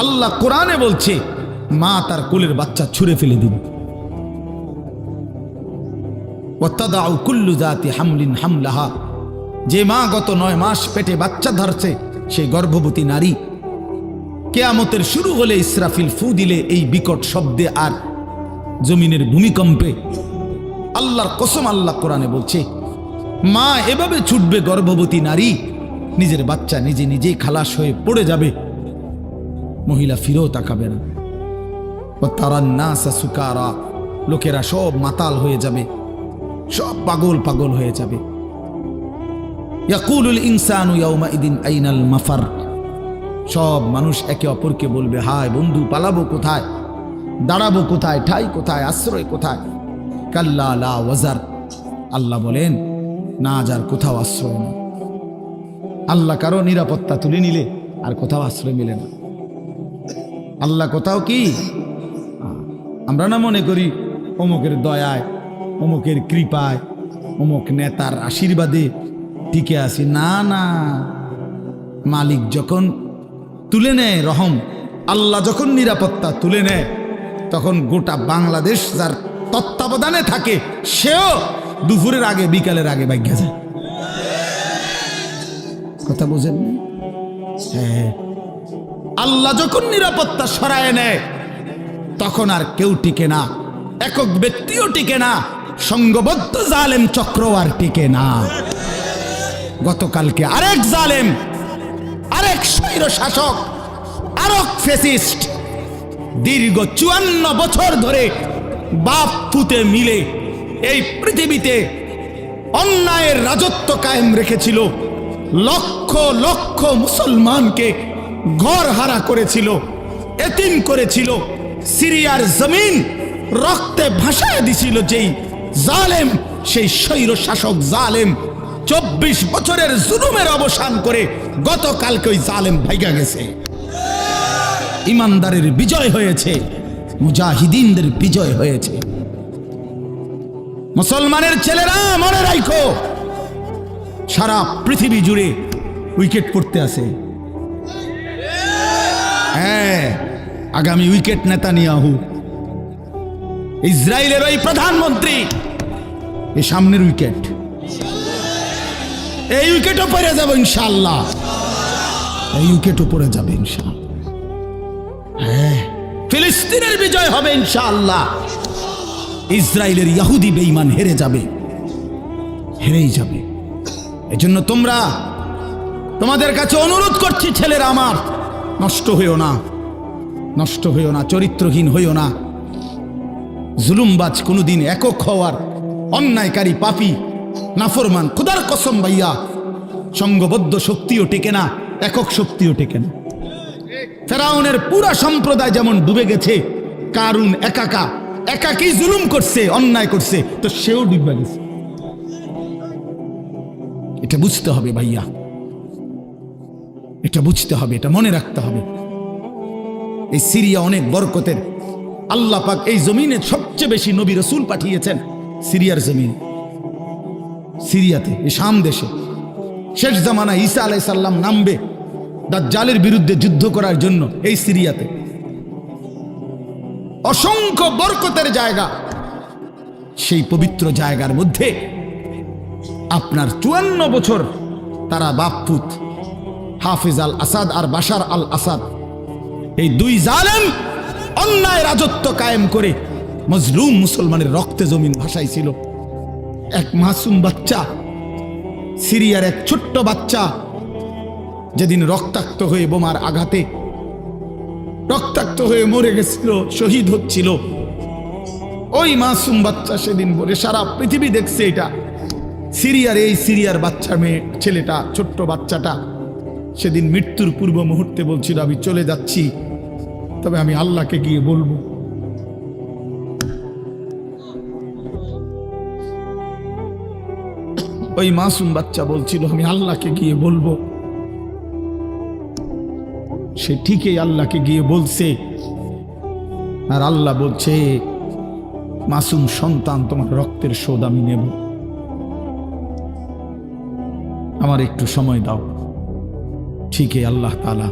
আল্লাহ কোরআনে বলছে মা তার কোলের বাচ্চা ছুঁড়ে ফেলে দিবে। ওয়াতাদাউ কুল্লু যাতি হামলিন হামলাহা, যে মা গত 9 মাস পেটে বাচ্চা ধরছে, সেই গর্ভবতী নারী কিয়ামতের শুরু হলে ইসরাফিল ফু দিলে এই বিকট শব্দে আর জমিনের ভূমিকম্পে, আল্লাহর কসম আল্লাহ কোরআনে বলছে মা এভাবে ছুটবে, গর্ভবতী নারী নিজের বাচ্চা নিজে নিজেই খালাস হয়ে পড়ে যাবে, মহিলা ফিরেও তাকাবে না। তারান নাসা সুকারা, লোকেরা সব মাতাল হয়ে যাবে, সব পাগল পাগল হয়ে যাবে। ইয়াকুলুল ইনসানু ইয়াউমাইদিন আইনাল মাফার, সব মানুষ একে অপরকে বলবে, হায় বন্ধু, পালাবো কোথায়, দাঁড়াবো কোথায়, ঠাই কোথায়, আশ্রয় কোথায়? কাল্লা লা ওয়াজার, আল্লাহ বলেন না, যার কোথাও আশ্রয় নেই। আল্লাহ কারো নিরাপত্তা তুলে নিলে আর কোথাও আশ্রয় মিলে না। আল্লাহ কোথাও কি, আমরা না মনে করি অমুকের দয়ায়, অমুকের কৃপায়, অমুক নেতার আশীর্বাদে টিকে আসি। না না, মালিক যখন তুলে নেয় রহম, আল্লাহ যখন নিরাপত্তা তুলে নেয়, তখন গোটা বাংলাদেশ যার তত্ত্বাবধানে থাকে, সেও দুপুরের আগে বিকালের আগে ভাগ্যা যায়। কথা বুঝেন? হ্যাঁ, আল্লাহ যখন নিরাপত্তা সরায় নেয়, তখন আর কেউ টিকে না, একক ব্যক্তিও টিকে না, সংঘবদ্ধ জালেম চক্র আর টিকে না। গতকালকে আরেক জালেম, আরেক স্বৈর শাসক, আরেক ফ্যাসিস্ট দীর্ঘ 54 বছর ধরে বাপ পুতে মিলে এই পৃথিবীতে অন্যায়ের রাজত্ব কায়েম রেখেছিল, লক্ষ লক্ষ মুসলমানকে ঘর হারা করেছিল, এতিম করেছিল, সিরিয়ার জমিন রক্তে ভাসায় দিছিল। যেই জালেম, সেই স্বৈর শাসক জালেম 24 বছরের জুলুমের অবসান করে গতকালকে ওই জালেম ভাইগা গেছে। ইমানদারের বিজয় হয়েছে, মুজাহিদিনদের বিজয় হয়েছে। মুসলমানের ছেলেরা মনে রাখো, সারা পৃথিবী জুড়ে উইকেট পড়তে আছে। হ্যাঁ, আগামী উইকেট নেতানিয়াহু, ইসরায়েলের ওই প্রধানমন্ত্রী, এই সামনের উইকেট, এই উইকেটও পড়ে যাবে ইনশাআল্লাহ, এই উইকেটও পড়ে যাবে ইনশাআল্লাহ। হ্যাঁ, ফিলিস্তিনের বিজয় হবে ইনশাআল্লাহ। ইসরায়েলের ইহুদি বেঈমান হেরে যাবে, হেরেই যাবে। এজন্য তোমাদের কাছে অনুরোধ করছি, ছেলেরা আমার, নষ্ট হইও না, নষ্ট হইও না, চরিত্রহীন হইও না। জুলুমবাজ কোনোদিন একক হওয়ার, অন্যায়কারী পাপী নাফরমান খোদার কসম ভাইয়া, সংঘবদ্ধ শক্তিও টেকে না, একক শক্তিও টেকে না। ফেরাউনের পুরা সম্প্রদায় যেমন ডুবে গেছে, কারুন একাকি জুলুম করছে, অন্যায় করছে, তো সেও ডুবে গেছে। এটা বুঝতে হবে ভাইয়া, এটা বুঝতে হবে, এটা মনে রাখতে হবে। এই সিরিয়া অনেক বরকতের, আল্লাহ পাক এই জমিনে সবচেয়ে বেশি নবী রাসূল পাঠিয়েছেন সিরিয়ার জমিন, সিরিয়াতে, এই শাম দেশে। শেষ জামানায় ঈসা আলাইহিস সালাম নামবে দাজ্জালের বিরুদ্ধে যুদ্ধ করার জন্য এই সিরিয়াতে। অসংখ্য বরকতের জায়গা, সেই পবিত্র জায়গার মধ্যে আপনার 54 বছর তারা বাপপুত হাফিজ আল আসাদ আর বাশার আল আসাদ, এই দুই জালেম অন্যায় রাজত্ব কায়েম করে মজলুম মুসলমানের রক্তে জমিন ভাসাইছিল। এক মাসুম বাচ্চা, সিরিয়ার এক ছোট্ট বাচ্চা, যেদিন রক্তাক্ত হয়ে বোমার আঘাতে রক্তাক্ত হয়ে মরে গেছিল, শহীদ হচ্ছিল, ওই মাসুম বাচ্চা সেদিন বলে সারা পৃথিবী দেখছে এটা। সিরিয়ার বাচ্চা মেয়ে ছেলেটা, ছোট্ট বাচ্চাটা সেদিন মৃত্যুর পূর্ব মুহূর্তে বলছিল, আমি চলে যাচ্ছি, তবে আমি আল্লাহকে গিয়ে বলবো। ওই মাসুম বাচ্চা বলছিল, আমি আল্লাহকে গিয়ে বলবো। সে ঠিকই আল্লাহকে গিয়ে বলছে, আর আল্লাহ বলছে, মাসুম সন্তান, তোমার রক্তের শোধ আমি নেব, আমার একটু সময় দাও। ঠিকই আল্লাহ তাআলা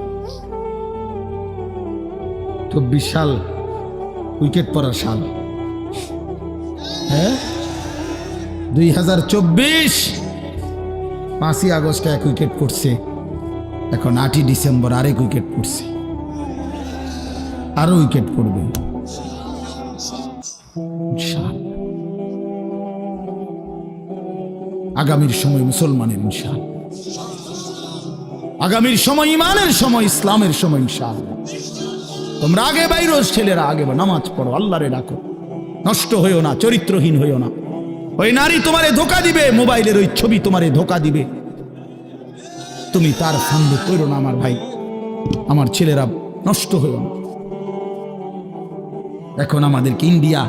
24 সাল উইকেট পড়ার সাল, হ্যাঁ 2024 5ই আগস্টে এক উইকেট পড়ছে, এখন 8ই ডিসেম্বর আরেক উইকেট পড়ছে, আরো উইকেট পড়বে ইনশাআল্লাহ। আগামীর সময় মুসলমানের ইনশাআল্লাহ, আগামীর সময় ইমানের সময়, ইসলামের সময় ইনশাআল্লাহ। তোমরা আগে বাইরো, ছেলেরা আগে নামাজ পড়ো, আল্লাহরে ডাকো, নষ্ট হইও না, চরিত্রহীন হইও না। ওই নারী তোমারে ধোকা দিবে, মোবাইলের ওই ছবি তোমারে ধোকা দিবে, তুমি তার ফান্দে পড়ো না আমার ভাই, আমার ছেলেরা, নষ্ট হইও না। এখন আমাদেরকে ইন্ডিয়া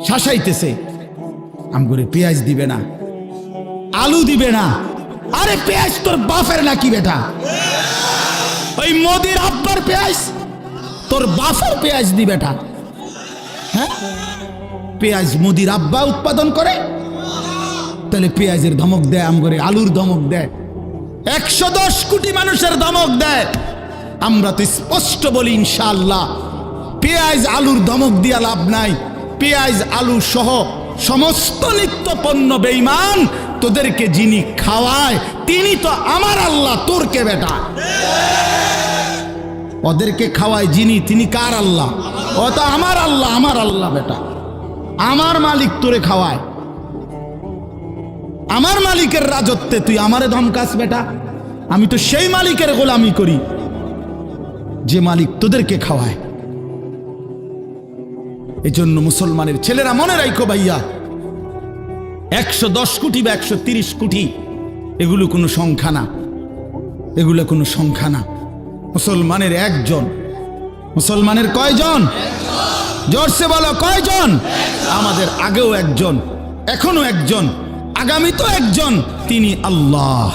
শাসাইতেছে, আমগরে পেঁয়াজ দিবে না, আলু দিবে না। আরে পেঁয়াজ তোর বাপের নাকি বেটা? ওই মোদির আব্বার পেঁয়াজ তোর বাপের পেঁয়াজ দি বেটা? হ্যাঁ, পেঁয়াজ মোদির আব্বা উৎপাদন করে, তাহলে পেঁয়াজের ধমক দেয় আমগরে, আলুর ধমক দেয়, 110 কোটি মানুষের ধমক দেয়। আমরা তো স্পষ্ট বলি ইনশাআল্লাহ, পেঁয়াজ আলুর ধমক দিয়া লাভ নাই। পেঁয়াজ আলু সহ সমস্ত নিত্য পণ্য বেঈমান, তোদেরকে যিনি খাওয়ায় তিনি তো আমার আল্লাহ, তোর কে বেটা? ওদেরকে খাওয়ায় যিনি, তিনি কার আল্লাহ? ও তো আমার আল্লাহ, আমার আল্লাহ বেটা, আমার মালিক তোরে খাওয়ায়। আমার মালিকের রাজত্বে তুই আমারে ধমকাস বেটা? আমি তো সেই মালিকের গোলামি করি যে মালিক তোদেরকে খাওয়ায়। এজন্য মুসলমানের ছেলেরা মনে রাখো ভাইয়া, 110 কোটি বা 130 কোটি এগুলো কোনো সংখ্যা না, এগুলো কোনো সংখ্যা না। মুসলমানের একজন। মুসলমানের কয়জন? জোরসে বলো, কয়জন? আমাদের আগেও একজন, এখনো একজন, আগামী তো একজন, তিনি আল্লাহ।